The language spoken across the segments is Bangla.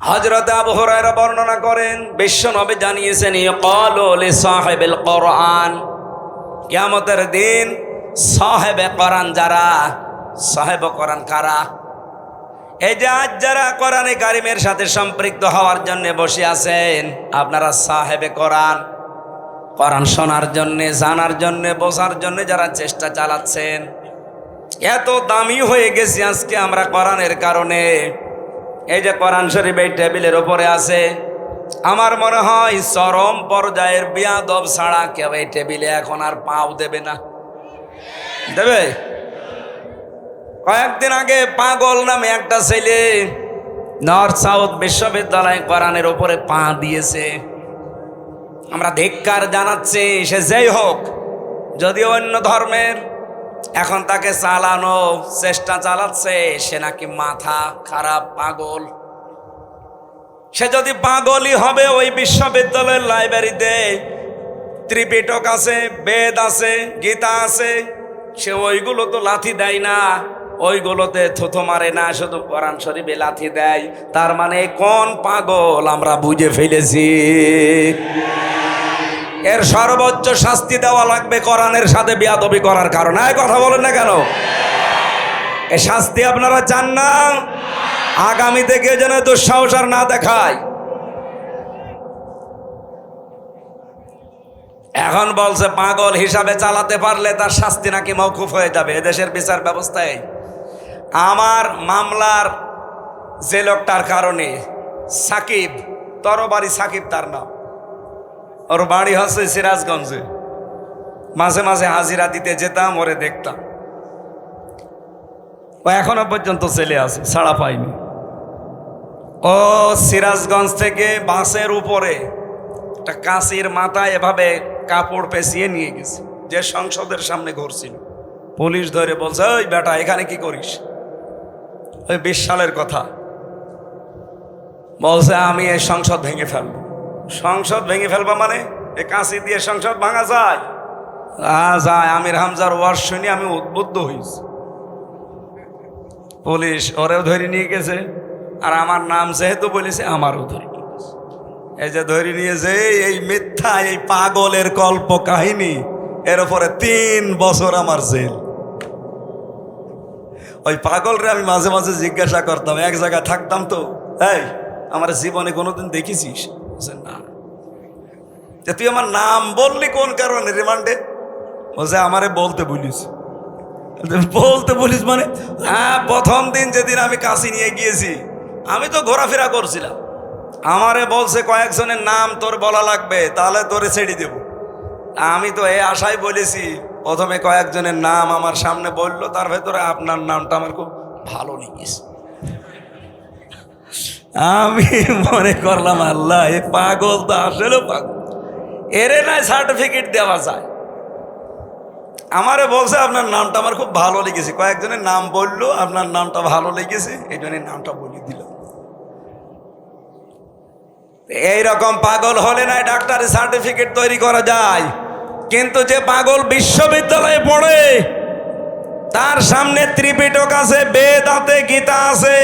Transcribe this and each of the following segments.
হযরত আবু হুরায়রা বর্ণনা করেন, বিশ্বনবী জানিয়েছেন, ইয়াকালু লি সাহিবিল কোরআন, কিয়ামতের দিন সাহেবে কোরআন যারা, সাহেবে কোরআন কারা? এই যে আজ যারা কোরআনে কারিমের সাথে সম্পৃক্ত হওয়ার জন্য বসে আছেন, আপনারা সাহেবে কোরআন, কোরআন শোনার জন্য, জানার জন্য, বোঝার জন্য যারা চেষ্টা চালাচ্ছেন, এত দামি হয়ে গেছি আজকে আমরা কোরআনের কারণে। এই যে কোরআন শরীফ এই টেবিলের উপরে আছে, আমার মনে হয় চরম পর্যায়ের বিয়াদব ছাড়া কেউ এই টেবিলে এখন আর পাও দেবে না। দেবে? কয়েকদিন আগে পাগল নামে একটা ছেলে নর্থ সাউথ বিশ্ববিদ্যালয় কোরআনের উপরে পা দিয়েছে। আমরা ধিক্কার জানাচ্ছি, সে যেই হোক, যদিও অন্য ধর্মের, এখন তাকে চালানো চেষ্টা চালাচ্ছে সে নাকি মাথা খারাপ, পাগল। সে যদি পাগলই হবে, ওই বিশ্ববিদ্যালয়ের লাইব্রেরিতে ত্রিপিটক আছে, বেদ আছে, গীতা আছে, সে ওইগুলো তো লাথি দেয় না, ওইগুলোতে থুথু মারে না, শুধু কোরআন শরীফে লাথি দেয়। তার মানে কোন পাগল আমরা বুঝে ফেলেছি। এর সর্বোচ্চ শাস্তি দেওয়া লাগবে কোরআনের সাথে বেয়াদবি করার কারণে। এই কথা বলেন না কেন? এই শাস্তি আপনারা চান না? আগামী থেকে যেন দুঃসাহস আর না দেখায়। এখন বলছে পাগল হিসাবে চালাতে পারলে তার শাস্তি নাকি মওকুফ হয়ে যাবে এদেশের বিচার ব্যবস্থায়। আমার মামলার যে লোকটার কারণে, সাকিব, তরবারি সাকিব তার নাম, ওর বাড়ি হচ্ছে সিরাজগঞ্জে। মাঝে মাঝে হাজিরা দিতে যেতাম, ওরে দেখতাম। ও এখনো পর্যন্ত ছেলে আছে, ছাড়া পাইনি। ও সিরাজগঞ্জ থেকে বাসের উপরে একটা কাঁচির মাথায় এভাবে কাপড় পেঁচিয়ে নিয়ে গেছে, যে সংসদের সামনে ঘুরছিল। পুলিশ ধরে বলছে, ওই বেটা এখানে কি করিস? ওই 20 সালের কথা বলছে, আমি এই সংসদ ভেঙে ফেলবো। সংসদ ভেঙে ফেলবা মানে? এই কাঁচি দিয়ে সংসদ ভাঙা যায়? যায়। আমির হামজার ওয়াজ শুনে আমি উদ্বুদ্ধ হয়েছি। পুলিশ ওরেও ধরে নিয়ে গেছে, আর আমার নাম যেহেতু বলেছে আমারও ধরে নিয়ে গেছে। এই যে ধরে নিয়েছে, এই মিথ্যা, এই পাগলের কল্প কাহিনী, এর উপরে 3 বছর আমার জেল। ওই পাগলরে আমি মাঝে মাঝে জিজ্ঞাসা করতাম, এক জায়গায় থাকতাম তো, এই আমার জীবনে কোনোদিন দেখেছিস? না। যে তুই আমার নাম বললি কোন কারণে রিমান্ডে? বলছে আমারে বলতে বলিস। বলতে বলিস মানে? হ্যাঁ, প্রথম দিন যেদিন আমি কাশি নিয়ে গিয়েছি, আমি তো ঘোরাফেরা করছিলাম, আমারে বলছে কয়েকজনের নাম তোর বলা লাগবে, তাহলে তোরে ছেড়ে দেব। আমি তো এই আশায় বলেছি। প্রথমে কয়েকজনের নাম আমার সামনে বললো, তার ভেতরে আপনার নামটা আমার খুব ভালো লেগেছে। আমি মনে করলাম, আল্লাহ, এ পাগল তো আসলে পাগল, এরে নাই সার্টিফিকেট দেওয়া যায়। আমারে বলছে আপনার নামটা আমার খুব ভালো লেগেছে, কয়েকজনের নাম বললো, আপনার নামটা ভালো লেগেছে, এই জন্য নামটা বলে দিল। এইরকম পাগল হলে নাই ডাক্তারের সার্টিফিকেট তৈরি করা যায়। কিন্তু যে পাগল বিশ্ববিদ্যালয়ে পড়ে, তার সামনে ত্রিপিটক আছে, বেদ আছে, গীতা আছে,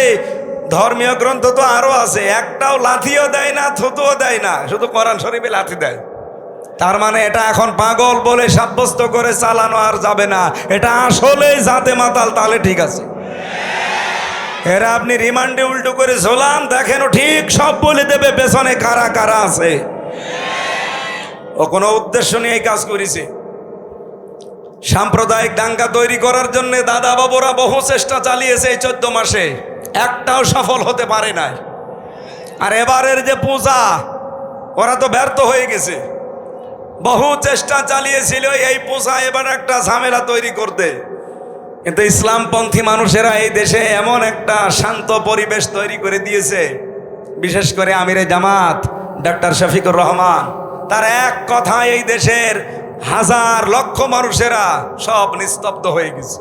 ধর্মীয় গ্রন্থ তো আরো আছে, একটাও লাথিও দেয় না, থুতুও দেয় না, শুধু কোরআন শরীফে লাথি দেয়। তার মানে এটা এখন পাগল বলে সাব্যস্ত করে চালানো আর যাবে না। এটা আসলেই জাতে মাতাল, তাহলে ঠিক আছে। এরা আপনি রিমান্ডে উল্টো করে ঝোলান, দেখেন ঠিক সব বলে দেবে পেছনে কারা কারা আছে। ও কোনো উদ্দেশ্য নিয়ে এই কাজ করেছে। সাম্প্রদায়িক দাঙ্গা তৈরি করার জন্য দাদা বাবুরা বহু চেষ্টা চালিয়েছে এই 14 মাসে, একটাও সফল হতে পারে নাই। আর এবারের যে পূজা, ওরা তো ব্যর্থ হয়ে গেছে। বহু চেষ্টা চালিয়েছিল এই পূজা এবার একটা ঝামেলা তৈরি করতে, কিন্তু ইসলামপন্থী মানুষেরা এই দেশে এমন একটা শান্ত পরিবেশ তৈরি করে দিয়েছে। বিশেষ করে আমিরে জামাত ডক্টর শফিকুর রহমান, তার এক কথায় এই দেশের হাজার লক্ষ মানুষেরা সব নিস্তব্ধ হয়ে গেছে।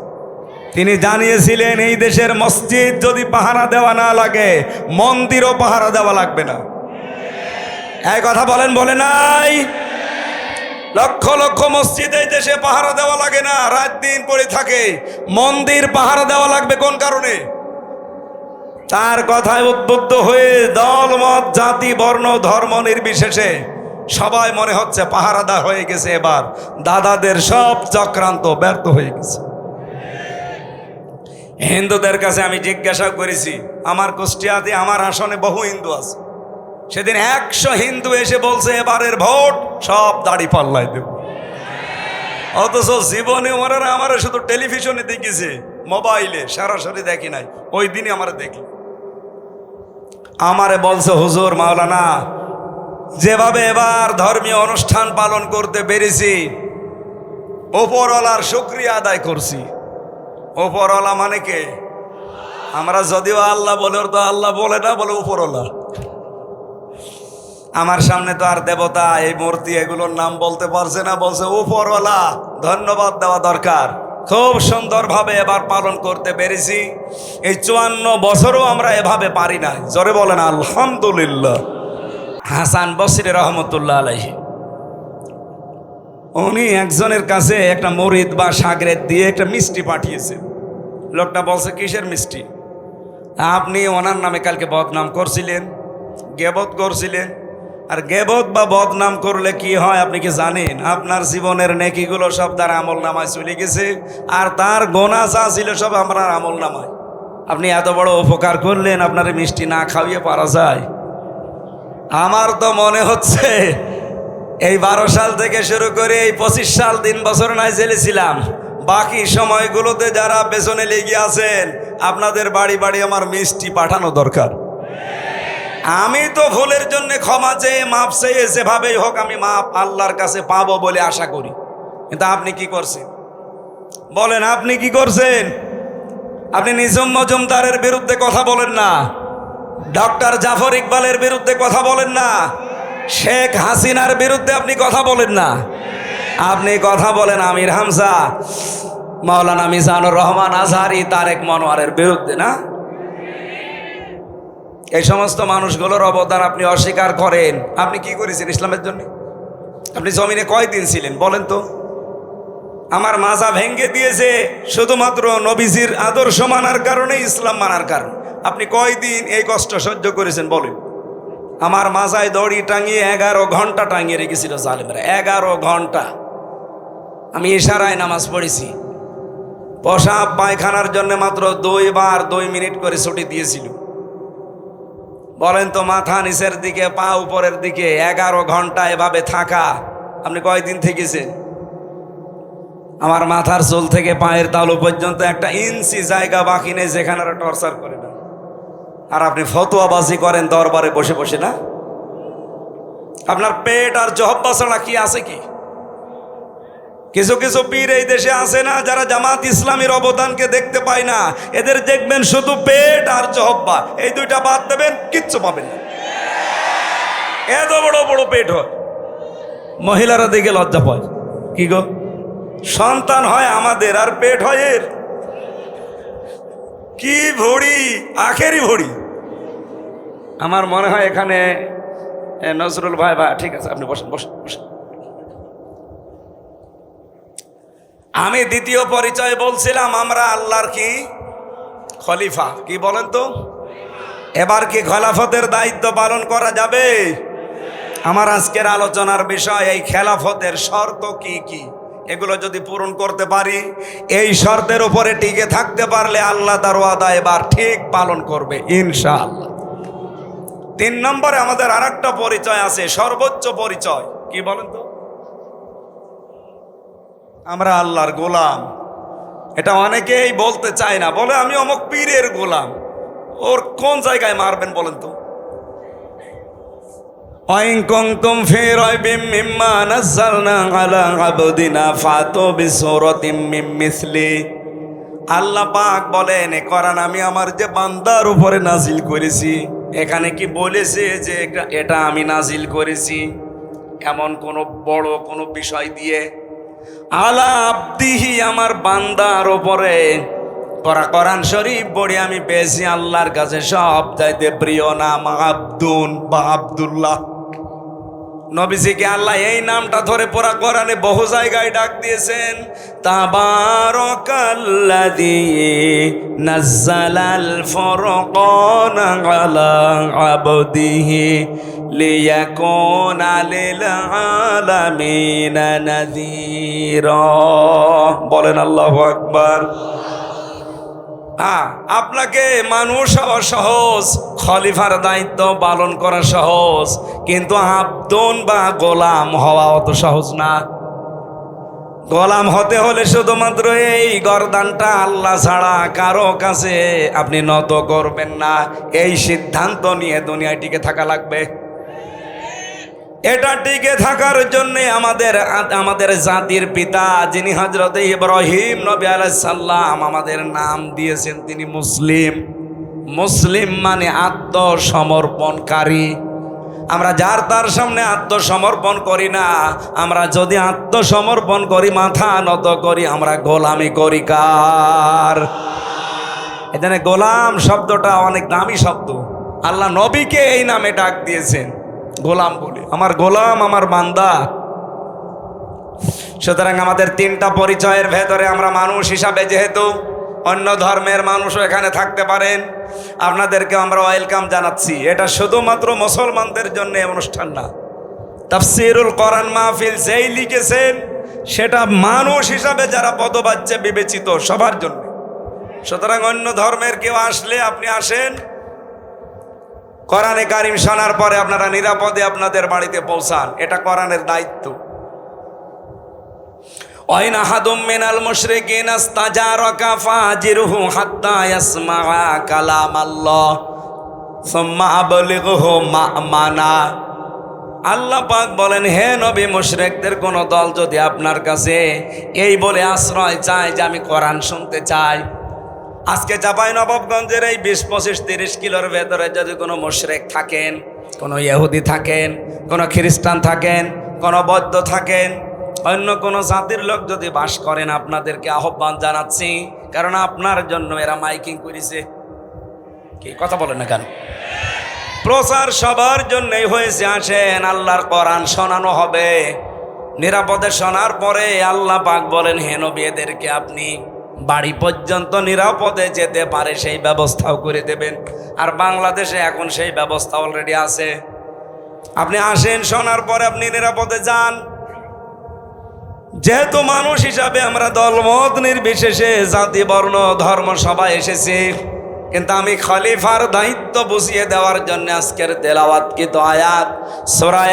তিনি জানিয়েছিলেন, এই দেশের মসজিদ যদি পাহারা দেওয়া না লাগে, মন্দিরও পাহারা দেওয়া লাগবে না। এই কথা বলেন, বলে নাই? লক্ষ লক্ষ মসজিদ এই দেশে পাহারা দেওয়া লাগে না, রাত দিন পড়ে থাকে। মন্দির পাহারা দেওয়া লাগবে কোন কারণে? তার কথায় উদ্বুদ্ধ হয়ে দল মত জাতি বর্ণ ধর্ম নির্বিশেষে সবাই মনে হচ্ছে পাহারাদার হয়ে গেছে। এবার দাদাদের সব চক্রান্ত ব্যর্থ হয়ে গেছে। হিন্দুদের কাছে আমি জিজ্ঞাসা করেছি, আমার কুষ্টিয়াতে আমার আসনে বহু হিন্দু আছে, সেদিন 100 হিন্দু এসে বলছে এবারের ভোট সব দাড়ি পাল্লায় দেব। অথচ জীবনে ওরা আমার শুধু টেলিভিশনে দেখেছে, মোবাইলে সরাসরি দেখি নাই। ওই দিনই আমার দেখি, আমারে বলছে হুজুর মাওলানা যেভাবে এবার ধর্মীয় অনুষ্ঠান পালন করতে পেরেছি ওপরওয়ালার শুকরিয়া আদায় করছি। ওপরওয়ালা মানে কে? আমরা যদিও আল্লাহ বলে, ওর তো আল্লাহ বলে না, বলে উপরওয়ালা। আমার সামনে তো আর দেবতা এই মূর্তি এগুলোর নাম বলতে পারছে না, বলছে উপরওয়ালা, ধন্যবাদ দেওয়া দরকার। খুব সুন্দরভাবে এবার পালন করতে পেরেছি। এই 54 বছরও আমরা এভাবে পারি না। জোরে বলেন আলহামদুলিল্লাহ। হাসান বসরি রহমতুল্লাহ আলাইহি, উনি একজনের কাছে একটা মুরিদ বা সাগরেদ দিয়ে একটা মিষ্টি পাঠিয়েছেন। লোকটা বলছে কিসের মিষ্টি? আপনি ওনার নামে কালকে বদনাম করছিলেন, গেবত করছিলেন। আর গেবত বা বদনাম করলে কি হয় আপনি কি জানেন? আপনার জীবনের নেকিগুলো সব তার আমল নামায় চলে গেছে, আর তার গোনা যা ছিল সব আপনার আমল নামায়। আপনি এত বড় উপকার করলেন, আপনার মিষ্টি না খাওয়িয়ে পারা যায়? আমার তো মনে হচ্ছে এই 12 সাল থেকে শুরু করে এই 25 সাল 3 বছর নাই জেলে ছিলাম, বাকি সময়গুলোতে যারা পেছনে লেগে আছেন আপনাদের বাড়ি বাড়ি আমার মিষ্টি পাঠানো দরকার। আমি তো ভুলের জন্য ক্ষমা চেয়ে মাপ চেয়ে যেভাবেই হোক আমি মাপ আল্লাহর কাছে পাবো বলে আশা করি। কিন্তু আপনি কি করছেন বলেন? আপনি কি করছেন? আপনি নিজাম মজুমদারের বিরুদ্ধে কথা বলেন না, ডক্টর জাফর ইকবালের বিরুদ্ধে কথা বলেন না, শেখ হাসিনার বিরুদ্ধে আপনি কথা বলেন না। আপনি কথা বলেন আমির হামজা, মাওলানা মিজানুর রহমান আজহারি, তারেক মনোয়ারের বিরুদ্ধে না? এই সমস্ত মানুষগুলোর অবদান আপনি অস্বীকার করেন। আপনি কি করেছেন ইসলামের জন্য? আপনি জমিনে কয়দিন ছিলেন বলেন তো? আমার মাজা ভেঙ্গে দিয়েছে শুধুমাত্র নবীজির আদর্শ মানার কারণে, ইসলাম মানার কারণে। আপনি কয়দিন এই কষ্ট সহ্য করেছেন বলেন? আমার মাজায় দড়ি টাঙিয়ে 11 ঘন্টা টাঙিয়ে রেখেছিল জালেমরা। 11 ঘন্টা আমি ইশারায় নামাজ পড়েছি। পেশাব পায়খানার জন্য মাত্র 2 বার 2 মিনিট করে ছুটি দিয়েছিল। বলেন তো, মাথা নিচের দিকে পা উপরের দিকে 11 ঘন্টা এভাবে থাকা আপনি কয়দিন থেকেছেন? আমার মাথার চুল থেকে পায়ের তালু পর্যন্ত 1 ইঞ্চি জায়গা বাকি নেই যেখানে টর্চার করে না। আর আপনি ফতোয়াবাজি করেন দরবারে বসে বসে না? আপনার পেট আর জহব্বা ছাড়া কি আছে কি? কিছু কিছু পীর এই দেশে আছে না, যারা জামাত ইসলামীর অবদানকে দেখতে পায় না। এদের দেখবেন শুধু পেট আর জহব্বা, এই দুইটা বাদ দেবেন কিচ্ছু পাবেন না। এত বড় বড় পেট হয়, মহিলারা দেখে লজ্জা পায়। কি গো, সন্তান হয় আমাদের আর পেট হয় এর? কি ভড়ি, আখেরি ভড়ি। আমার মনে হয় এখানে নজরুল ভাই, ঠিক আছে আপনি বসেন বসেন বসেন। আমি দ্বিতীয় পরিচয় বলছিলাম, আমরা আল্লাহর কি খলিফা। কি বলেন তো? এবার কি খেলাফতের দায়িত্ব পালন করা যাবে? আমার আজকের আলোচনার বিষয় এই খেলাফতের শর্ত কি কি, এগুলো যদি পূরণ করতে পারি, এই শর্তের উপরে টিকে থাকতে পারলে আল্লাহ তার ওয়াদা এবার ঠিক পালন করবে ইনশাআল্লাহ। 3 নম্বরে আমাদের আরেকটা পরিচয় আছে, সর্বোচ্চ পরিচয়। কি বলেন তো? আমরা আল্লাহর গোলাম। এটা অনেকেই বলতে চায় না, বলে আমি অমুক পীরের গোলাম। ওর কোন জায়গায় মারবেন বলেন তো? ওয়াইন কুনতুম ফি রাইবিম মিম্মা নাযালনা আলা আবদিনা ফাতু বিসূরাতিম মিন মিসলি। আল্লাহ পাক বলেন, এ কোরআন আমি আমার যে বান্দার উপরে নাজিল করেছি, এখানে কি বলেছে যে এটা আমি নাজিল করেছি এমন কোন বড় কোন বিষয় দিয়ে? আলা আবদিহি, আমার বান্দার উপরে। কোরআন শরীফ পড়ে আমি পেয়েছি আল্লাহর কাছে সব চাইতে প্রিয় নাম আব্দুন বা আব্দুল্লাহ। নবীজিকে আল্লাহ এই নামটা ধরে পুরা কোরআনে বহু জায়গায় ডাক দিয়েছেন, তাবারাকাল্লাযী নাজ্জালাল ফুরকানা আলা আবদিহি লিয়াকুনা লিল আলামিনা নাযীরা। বলেন আল্লাহু আকবার। আপনাকে মানুষ হওয়া সহজ, খলিফার দায়িত্ব পালন করা সহজ, কিন্তু আব্দুন বা গোলাম হওয়া অত সহজ না। গোলাম হতে হলে শুধুমাত্র এই গর্দানটা আল্লাহ ছাড়া কারো কাছে আপনি নত করবেন না, এই সিদ্ধান্ত নিয়ে দুনিয়ায় টিকে থাকা লাগবে। এটা টিকে থাকার জন্য আমাদের জাতির পিতা যিনি হযরত ইব্রাহিম নবী আলাইহিস সালাম আমাদের নাম দিয়েছেন, তিনি মুসলিম। মুসলিম মানে আত্মসমর্পণকারী। আমরা যার তার সামনে আত্মসমর্পণ করি না, আমরা যদি আত্মসমর্পণ করি, মাথা নত করি, আমরা গোলামি করি কার? এখানে গোলাম শব্দটা অনেক দামি শব্দ। আল্লাহ নবীকে এই নামে ডাক দিয়েছেন, গোলাম বলে, আমার গোলাম, আমার বান্দা। সুতরাং আমাদের তিনটা পরিচয়ের ভেতরে আমরা মানুষ হিসাবে, যেহেতু অন্য ধর্মের মানুষও এখানে থাকতে পারেন, আপনাদেরকে আমরা ওয়েলকাম জানাচ্ছি। এটা শুধুমাত্র মুসলমানদের জন্য অনুষ্ঠান না। তাফসীরুল কোরআন মাহফিল যেই লিখেছেন সেটা মানুষ হিসাবে যারা পদবাচ্যে বিবেচিত সবার জন্য। সুতরাং অন্য ধর্মের কেউ আসলে আপনি আসেন, কোরআনে কারিম শোনার পরে আপনারা নিরাপদে আপনাদের বাড়িতে পৌঁছান, এটা কোরআনের দায়িত্ব। ওয়াইন আহাদুম মিনাল মুশরিকিনা ইস্তাজারাকা ফাজিরহু হাত্তা ইয়াসমাআ কালামাল্লাহ সুম্মা আবলিগহু মা'মানা। আল্লাহ পাক বলেন, হে নবী, মুশরিকদের কোন দল যদি আপনার কাছে এই বলে আশ্রয় চায় যে আমি কোরআন শুনতে চাই, আজকে চাঁপাইনবাবগঞ্জের এই 20-25-30 কিলোর ভেতরে যদি কোনো মুশরিক থাকেন, কোনো ইহুদি থাকেন, কোনো খ্রিস্টান থাকেন, কোনো বৌদ্ধ থাকেন, অন্য কোনো জাতির লোক যদি বাস করেন, আপনাদেরকে আহ্বান জানাচ্ছি, কারণ আপনার জন্য এরা মাইকিং করেছে। কি কথা বলেন না কেন? প্রচার সবার জন্যই হয়েছে। আসেন, আল্লাহর কোরআন শোনানো হবে। নিরাপদে শোনার পরে আল্লাহ পাক বলেন, হে নবী, এদেরকে আপনি বাড়ি পর্যন্ত নিরাপদে যেতে পারে সেই ব্যবস্থাও করে দেবেন। আর বাংলাদেশে এখন সেই ব্যবস্থা অলরেডি আছে। আপনি আসেন, শোনার পরে আপনি নিরাপদে যান। যেহেতু মানুষ হিসাবে আমরা দলমত নির্বিশেষে, জাতি, বর্ণ, ধর্ম সবাই এসেছি, কিন্তু আমি খলিফার দায়িত্ব বুঝিয়ে দেওয়ার জন্য আজকের তেলাওয়াতকৃত আয়াত সূরা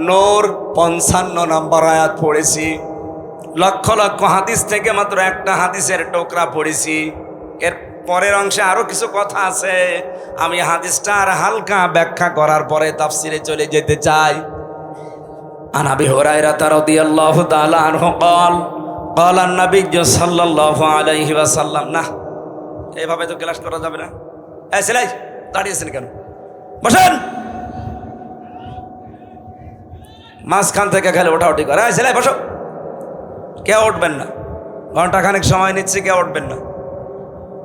নূর 55 নম্বর আয়াত পড়েছি। লক্ষ লক্ষ হাদিস থেকে মাত্র একটা হাদিসের টুকরা পড়েছি। এর পরের অংশে আরো কিছু কথা আছে, আমি হাদিসটার হালকা ব্যাখ্যা করার পরে তাফসিরে চলে যেতে চাই। আন আবি হুরায়রা রাদিয়াল্লাহু তাআলা আনহু قال قال النبي সাল্লাল্লাহু আলাইহি ওয়াসাল্লাম। না, এইভাবে তো ক্লাস করা যাবে না। এই ছেলে, দাঁড়িয়েছেন কেন? বসেন। মাঝখান থেকে খেলে ওঠাউঠি করে। এই ছেলে, বসো। কেউ উঠবেন না, ঘন্টাখানেক সময় নিচ্ছে, কেউ উঠবেন না।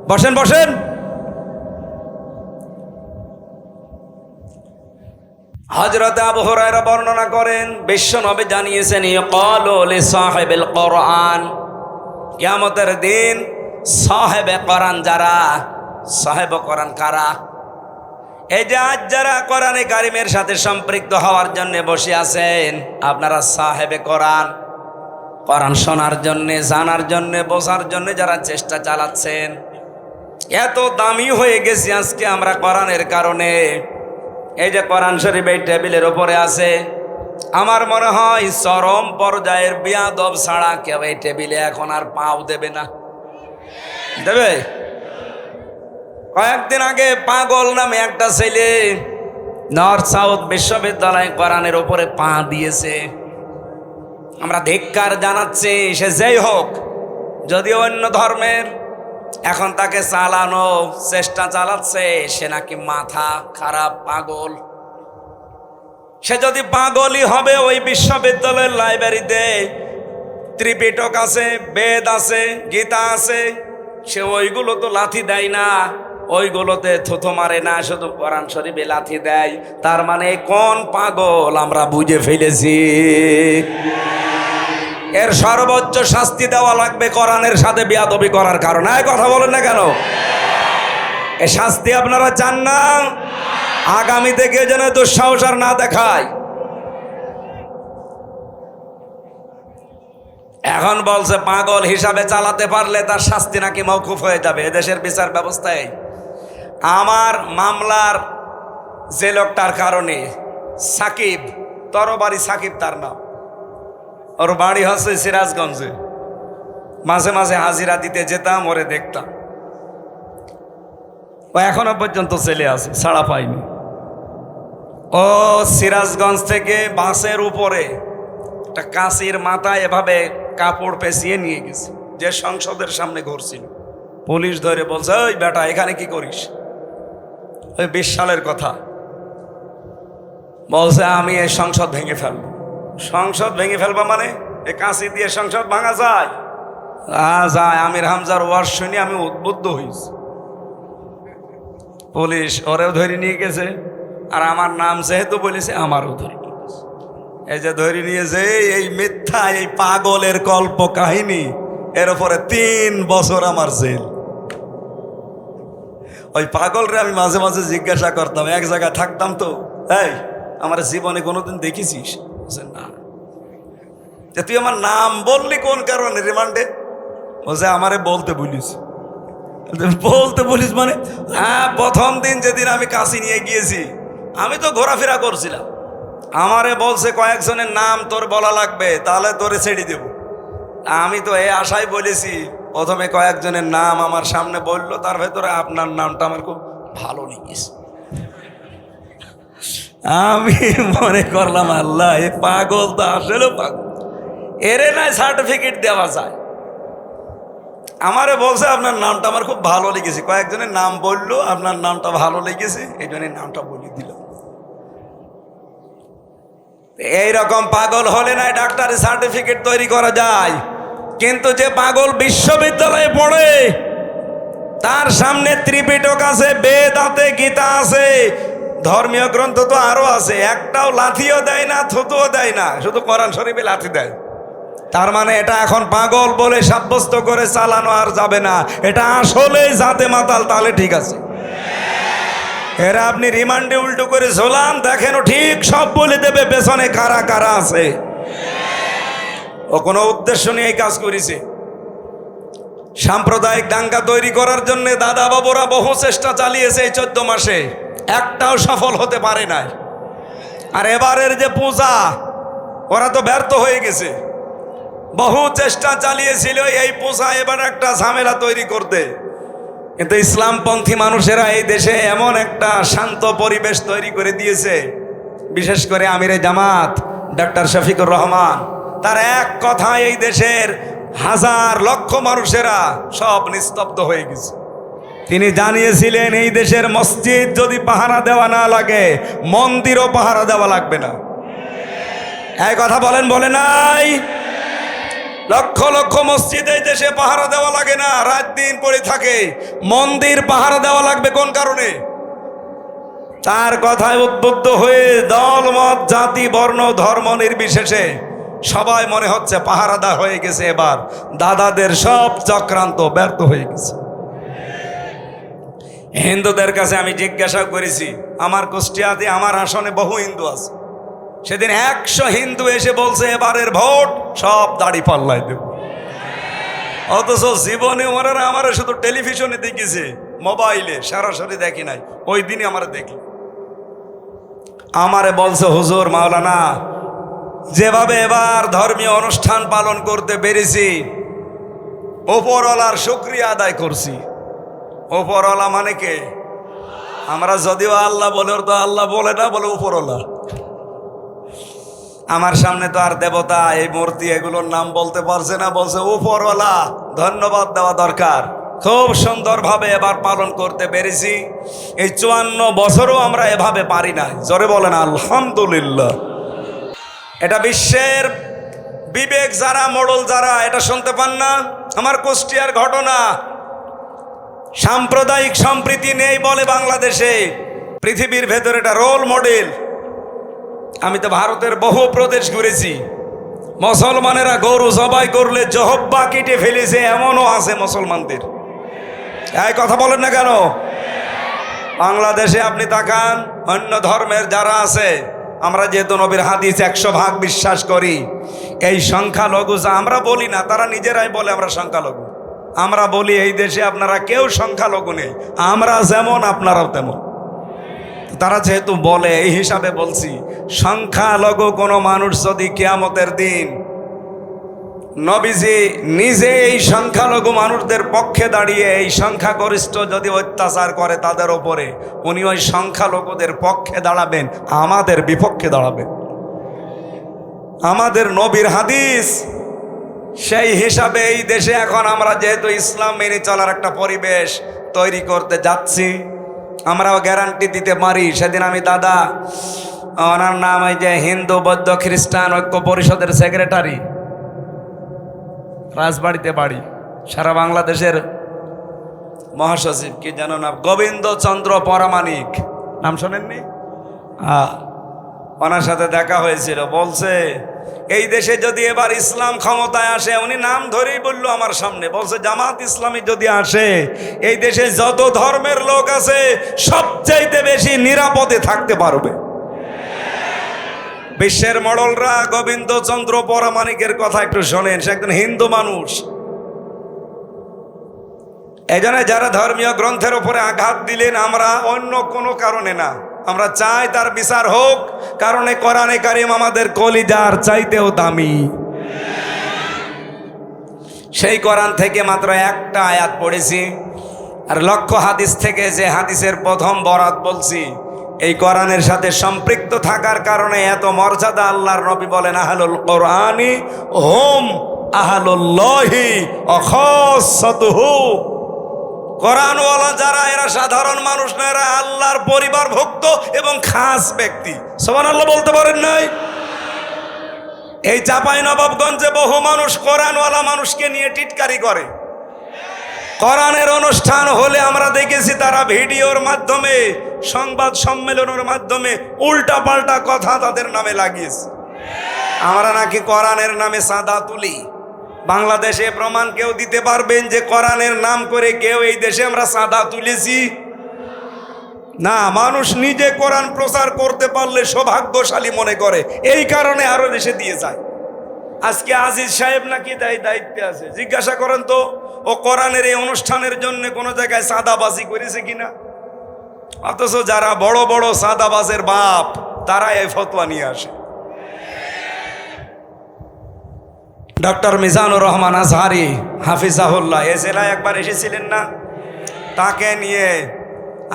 বসেন বসেন। হযরত আবু হুরায়রা বর্ণনা করেন, বিশ্ব নবী জানিয়েছেন, ইয়াকালু লিসাহিবিল কোরআন, কিয়ামতের দিন সাহেবে কোরআন যারা, সাহেব কোরআন কারা? এই যে আজ যারা কোরআনে কারিমের সাথে সম্পৃক্ত হওয়ার জন্য বসে আছেন, আপনারা সাহেবে কোরআন, কোরআন শোনার জন্যে, জানার জন্যে, বোঝার জন্যে যারা চেষ্টা চালাচ্ছেন। এত দামি হয়ে গেছি আজকে আমরা কোরআনের কারণে। এই যে কোরআন শরীফ এই টেবিলের উপরে আছে, আমার মনে হয় চরম পর্যায়ের বিয়াদব ছাড়া কেউ এই টেবিলে এখন আর পাও দেবে না। দেবে? কয়েকদিন আগে পাগল নামে একটা ছেলে নর্থ সাউথ বিশ্ববিদ্যালয় কোরআনের উপরে পা দিয়েছে। আমরা ধিক্কার জানাচ্ছি, সে যেই হোক, যদিও অন্য ধর্মের, এখন তাকে চালানো চেষ্টা চালাচ্ছে, সে নাকি মাথা খারাপ, পাগল। সে যদি পাগলই হবে, ওই বিশ্ববিদ্যালয়ের লাইব্রেরিতে ত্রিপিটক আছে, বেদ আছে, গীতা আছে, সে ওইগুলো তো লাথি দেয় না, ওইগুলোতে থুথু মারে না, শুধু কোরআন শরীফে লাথি দেয়। তার মানে কোন পাগল আমরা বুঝে ফেলেছি। এর সর্বোচ্চ শাস্তি দেওয়া লাগবে কোরআনের সাথে বেয়াদবি করার কারণে। কথা বলেন না কেন? এ শাস্তি আপনারা চান না? আগামী থেকে যেন দুঃসাহস আর না দেখায়। এখন বলছে পাগল হিসাবে চালাতে পারলে তার শাস্তি নাকি মওকুফ হয়ে যাবে। এদেশের বিচার ব্যবস্থায় আমার মামলার যে লোকটার কারণে সাকিব, তরবারি সাকিব তার নাম, ওর বাড়ি হচ্ছে সিরাজগঞ্জে। মাঝে মাঝে হাজিরা দিতে যেতাম, ওরে দেখতাম। ও এখনো পর্যন্ত ছেলে আছে, ছাড়া পাইনি। ও সিরাজগঞ্জ থেকে বাসের উপরে একটা কাঁচির মাথায় এভাবে কাপড় পেঁচিয়ে নিয়ে গেছে, যে সংসদের সামনে ঘুরছিল। পুলিশ ধরে বলছে, ওই বেটা এখানে কি করিস? ওই 20 সালের কথা। বলছে আমি এই সংসদ ভেঙে ফেলবো। সংসদ ভেঙে ফেলবো মানে? এই কাঁচি দিয়ে সংসদ ভাঙা যায়? যায়। আমির হামজার ওয়াজ শুনে আমি উদ্বুদ্ধ হয়েছি। পুলিশ ওরেও ধরে নিয়ে গেছে, আর আমার নাম যেহেতু বলেছে আমারও ধরে নিয়ে গেছে। এই যে ধরে নিয়েছে, এই মিথ্যা, এই পাগলের কল্প কাহিনী, এর উপরে 3 বছর আমার জেল। ওই পাগলরে আমি মাঝে মাঝে জিজ্ঞাসা করতাম, এক জায়গায় থাকতাম তো, এই আমার জীবনে কোনোদিন দেখেছিস? না। তুই আমার নাম বললি কোন কারণে রিমান্ডে? বলছে আমারে বলতে বলিস। বলতে বলিস মানে? হ্যাঁ, প্রথম দিন যেদিন আমি কাশি নিয়ে গিয়েছি, আমি তো ঘোরাফেরা করছিলাম। আমারে বলছে কয়েকজনের নাম তোর বলা লাগবে, তাহলে তোরে ছেড়ে দেব। আমি তো এই আশায় বলেছি। প্রথমে কয়েকজনের নাম আমার সামনে বললো, তার ভেতরে আপনার নামটা আমার খুব ভালো লেগেছে। আমি মনে করলাম আল্লাহ, এ পাগল তো আসলে পাগল, এরে নাই সার্টিফিকেট দেওয়া যায়। আমারে বলছে আপনার নামটা আমার খুব ভালো লেগেছে। কয়েকজনের নাম বললো, আপনার নামটা ভালো লেগেছে, এই জন্য নামটা বলে দিলাম। এইরকম পাগল হলে নাই ডাক্তারি সার্টিফিকেট তৈরি করা যায়। কিন্তু যে পাগল বিশ্ববিদ্যালয়ে পড়ে, তার সামনে ত্রিপিটক আছে, বেদ আছে, গীতা আছে, ধর্মীয় গ্রন্থ তো আরো আছে, একটাও লাথিও দেয় না, থুতুও দেয় না, শুধু কোরআন শরীফে লাথি দেয়। তার মানে এটা এখন পাগল বলে সাব্যস্ত করে চালানো আর যাবে না। এটা আসলেই জাতে মাতাল, তাহলে ঠিক আছে। এরা আপনি রিমান্ডে উল্টো করে ঝোলান, দেখেন ও ঠিক সব বলে দেবে পেছনে কারা কারা আছে। ও কোনো উদ্দেশ্য নিয়ে এই কাজ করেছে। সাম্প্রদায়িক দাঙ্গা তৈরি করার জন্য দাদা বাবুরা বহু চেষ্টা চালিয়েছে এই 14 মাসে, একটাও সফল হতে পারে নাই। আর এবারের যে পূজা, ওরা তো ব্যর্থ হয়ে গেছে। বহু চেষ্টা চালিয়েছিল এই পূজা এবার একটা ঝামেলা তৈরি করতে, কিন্তু ইসলামপন্থী মানুষেরা এই দেশে এমন একটা শান্ত পরিবেশ তৈরি করে দিয়েছে। বিশেষ করে আমিরে জামাত ডক্টর শফিকুর রহমান, তার এক কথায় এই দেশের হাজার লক্ষ মানুষেরা সব নিস্তব্ধ হয়ে গেছে। তিনি জানিয়েছিলেন এই দেশের মসজিদ যদি পাহারা দেওয়া না লাগে, মন্দিরও পাহারা দেওয়া লাগবে না। এই কথা বলেন, বলে নাই? লক্ষ লক্ষ মসজিদ এই দেশে পাহারা দেওয়া লাগে না, রাত দিন পড়ে থাকে। মন্দির পাহারা দেওয়া লাগবে কোন কারণে? তার কথায় উদ্বুদ্ধ হয়ে দল মত জাতি বর্ণ ধর্ম নির্বিশেষে সবাই মনে হচ্ছে পাহারাদার হয়ে গেছে। এবার দাদাদের সব চক্রান্ত ব্যর্থ হয়ে গেছে। হিন্দুদের কাছে আমি জিজ্ঞাসা করেছি, আমার কুষ্টিয়াতে আমার আসনে বহু হিন্দু আছে, সেদিন 100 হিন্দু এসে বলছে এবারের ভোট সব দাড়ি পাল্লায় দেব। অথচ জীবনে ওরা আমার শুধু টেলিভিশনে দেখেছে, মোবাইলে সরাসরি দেখি নাই। ওই দিনই আমার দেখি, আমারে বলছে হুজুর মাওলানা, যেভাবে এবার ধর্মীয় অনুষ্ঠান পালন করতে পেরেছি, ওপরওয়ালার শুকরিয়া আদায় করছি। ওপরওয়ালা মানে কে? আমরা যদিও আল্লাহ বলে, ওর তো আল্লাহ বলে না, বলে উপরওয়ালা। আমার সামনে তো আর দেবতা, এই মূর্তি, এগুলোর নাম বলতে পারছে না, বলছে উপরওয়ালা, ধন্যবাদ দেওয়া দরকার। খুব সুন্দরভাবে এবার পালন করতে পেরেছি। এই 54 বছরও আমরা এভাবে পারি না। জোরে বলেন আলহামদুলিল্লাহ। এটা বিশ্বের বিবেক যারা, মোড়ল যারা, এটা শুনতে পান না? আমার কুষ্টিয়ার ঘটনা, সাম্প্রদায়িক সম্প্রীতি নেই বলে বাংলাদেশে। পৃথিবীর ভেতরে এটা রোল মডেল। আমি তো ভারতের বহু প্রদেশ ঘুরেছি, মুসলমানেরা গরু জবাই করলে জহব্বা কেটে ফেলেছে, এমনও আছে মুসলমানদের। এই কথা বলেন না কেন? বাংলাদেশে আপনি তাকান, অন্য ধর্মের যারা আছে, আমরা যেহেতু নবীর হাদিস 100% বিশ্বাস করি, এই সংখ্যালঘু যা আমরা বলি না, তারা নিজেরাই বলে আমরা সংখ্যালঘু। আমরা বলি এই দেশে আপনারা কেউ সংখ্যালঘু নেই, আমরা যেমন আপনারাও তেমন। তারা যেহেতু বলে, এই হিসাবে বলছি, সংখ্যালঘু কোনো মানুষ যদি কিয়ামতের দিন নবীজি নিজে এই সংখ্যালঘু মানুষদের পক্ষে দাঁড়িয়ে এই সংখ্যাগরিষ্ঠ যদি অত্যাচার করে তাদের ওপরে, উনি ওই সংখ্যালঘুদের পক্ষে দাঁড়াবেন, আমাদের বিপক্ষে দাঁড়াবেন। আমাদের নবীর হাদিস। সেই হিসাবে এই দেশে এখন আমরা যেহেতু ইসলাম মেনে চলার একটা পরিবেশ তৈরি করতে যাচ্ছি, আমরাও গ্যারান্টি দিতে পারি। সেদিন আমি দাদা, ওনার নাম এই যে হিন্দু বৌদ্ধ খ্রিস্টান ঐক্য পরিষদের সেক্রেটারি, রাজবাড়িতে বাড়ি, সারা বাংলাদেশের মহাসচিব, কি জানো না, গোবিন্দ চন্দ্র পরামানিক, নাম শোনেননি? ওনার সাথে দেখা হয়েছিল। বলছে এই দেশে যদি এবার ইসলাম ক্ষমতায় আসে, উনি নাম ধরেই বলল আমার সামনে, বলছে জামাত ইসলামী যদি আসে, এই দেশে যত ধর্মের লোক আছে সবচাইতে বেশি নিরাপদে থাকতে পারবে। বিশ্বের মডলরা গোবিন্দ চন্দ্র পরামানিকের কথা একটু শোনেন, সে একজন হিন্দু মানুষ। এই জন্য যারা ধর্মীয় গ্রন্থের উপরে আঘাত দিলেন, আমরা অন্য কোনো কারণে না, আমরা চাই তার বিচার হোক, কারণে কোরআনে কারিম আমাদের কলিজার চাইতেও দামি। সেই কোরআন থেকে মাত্র একটা আয়াত পড়েছি, আর লক্ষ হাদিস থেকে যে হাদিসের প্রথম বরাত বলছি, এই কোরআনের সাথে সম্পৃক্ত থাকার কারণে এত মর্যাদা। আল্লাহর নবী বলেন, আহলুল কোরআনি হুম আহলুল্লাহি ওয়া খাসাতুহু। কোরআনওয়ালা যারা, এরা সাধারণ মানুষ না, এরা আল্লাহর পরিবারভুক্ত এবং খাস ব্যক্তি। সুবহানাল্লাহ বলতে পারেন নাই? এই চাঁপাইনবাবগঞ্জে বহু মানুষ কোরআনওয়ালা মানুষকে নিয়ে টিটকারি করে। কোরআনের অনুষ্ঠান হলে আমরা দেখেছি তারা ভিডিওর মাধ্যমে, সংবাদ সম্মেলনের মাধ্যমে উল্টা পাল্টা কথা তাদের নামে লাগিয়েছে। আমরা নাকি কোরআনের নামে চাঁদা তুলি। বাংলাদেশে প্রমাণ কেউ দিতে পারবেন যে কোরআনের নাম করে কেউ এই দেশে আমরা চাঁদা তুলেছি? না, মানুষ নিজে কোরআন প্রচার করতে পারলে সৌভাগ্যশালী মনে করে, এই কারণে আরো দেশে দিয়ে যায়। আজকে আজিজ সাহেব নাকি দায়িত্বে আছে, জিজ্ঞাসা করেন তো ও কোরআনের এই অনুষ্ঠানের জন্য কোনো জায়গায় চাঁদাবাজি করেছে কিনা? অথচ যারা বড় বড় চাঁদাবাজের বাপ, তারা এই ফতোয়া নিয়ে আসে। ডক্টর মিজানুর রহমান আজহারি হাফিজাহুল্লাহ এ জেলায় একবার এসেছিলেন না? তাকে নিয়ে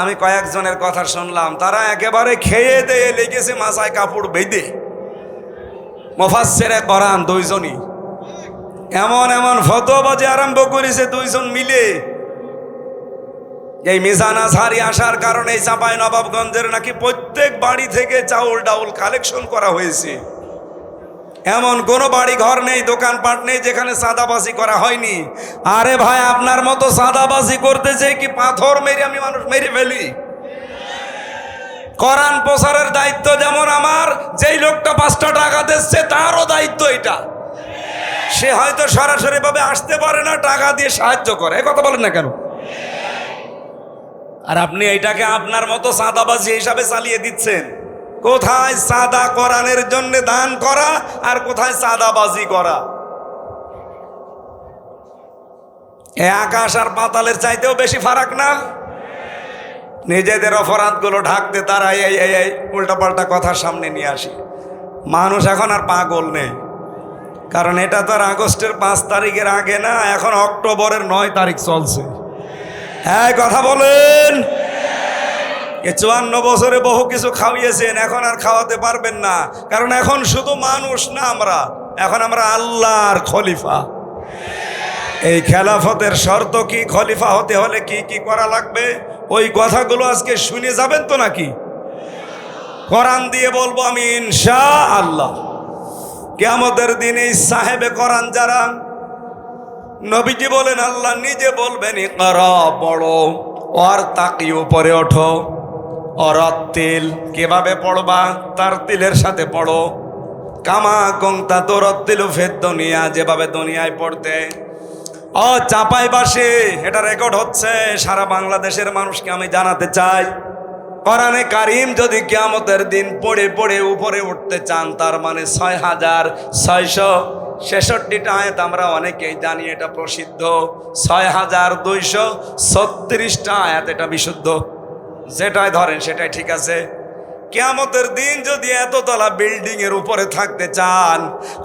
আমি কয়েকজনের কথা শুনলাম, তারা একেবারে খেয়ে দিয়ে লেগেছে মাথায় কাপড় বেঁধে। মুফাসসিরে কোরআন দুইজনই এমন এমন ফতোয়াবাজি আরম্ভ করেছে দুইজন মিলে। এই মিজান আজহারি আসার কারণে চাঁপাইনবাবগঞ্জের নাকি প্রত্যেক বাড়ি থেকে চাউল ডাউল কালেকশন করা হয়েছে। এমন কোনো বাড়ি ঘর নেই, দোকানপাট নেই যেখানে চাঁদাবাজি করা হয়নি। আরে ভাই, আপনার মতো চাঁদাবাজি করতেছে কি পাথর মেরে আমি মানুষ মেরে ফেলি? কোরআন প্রচারের দায়িত্ব যেমন আমার, যেই লোকটা 5টা টাকা দিচ্ছে তারও দায়িত্ব এটা। সে হয়তো সরাসরি ভাবে আসতে পারে না, টাকা দিয়ে সাহায্য করে, কথা বলেন না কেন? আর আপনি এইটাকে আপনার মতো চাঁদাবাজি হিসাবে চালিয়ে দিচ্ছেন। কোথায় চাঁদা কোরআনের জন্য দান করা আর কোথায় চাঁদাবাজি করা? এ আকাশ আর পাতালের চাইতেও বেশি ফারাক না? নিজেদের অপরাধগুলো ঢাকতে তারা এই উল্টাপাল্টা কথা সামনে নিয়ে আসে। মানুষ এখন আর পাগল নেই, কারণ এটা তো আর আগস্টের 5 তারিখের আগে না, এখন অক্টোবরের 9 তারিখ চলছে। হ্যাঁ, কথা বলেন। 54 বছরে বহু কিছু খাওয়িয়েছেন, এখন আর খাওয়াতে পারবেন না, কারণ এখন শুধু মানুষ না, এখন আমরা আল্লাহর খলিফা। এই খেলাফতের শর্ত কি, খলিফা হতে হলে কি কি করা লাগবে, ওই কথাগুলো আজকে শুনে যাবেন তো নাকি? কোরআন দিয়ে বলবো আমি ইনশাআল্লাহ। কিয়ামতের দিন এই সাহেবে কোরআন যারা, নবীজি বলেন আল্লাহ নিজে বলবেন ইকরা পড়ো, আর তাকি উপরে ওঠো, অরত্তিল কিভাবে পড়বা? তার তিলের সাথে পড়ো। কামা কংতা তোরত্তিল ফের দুনিয়া, যেভাবে দুনিয়ায় পড়তে। ও চাপাই বাসে এটা রেকর্ড হচ্ছে, সারা বাংলাদেশের মানুষকে আমি জানাতে চাই, কোরআনে কারিম যদি কিয়ামতের দিন পড়ে পড়ে উপরে উঠতে চান, তার মানে ৬,৬৬৬টা আয়াত আমরা অনেকেই জানি, এটা প্রসিদ্ধ। ৬,২৩৬টা আয়াত এটা বিশুদ্ধ, যেটাই ধরেন সেটাই ঠিক আছে। কিয়ামতের দিন যদি এততলা বিল্ডিং এর উপরে থাকতে চান,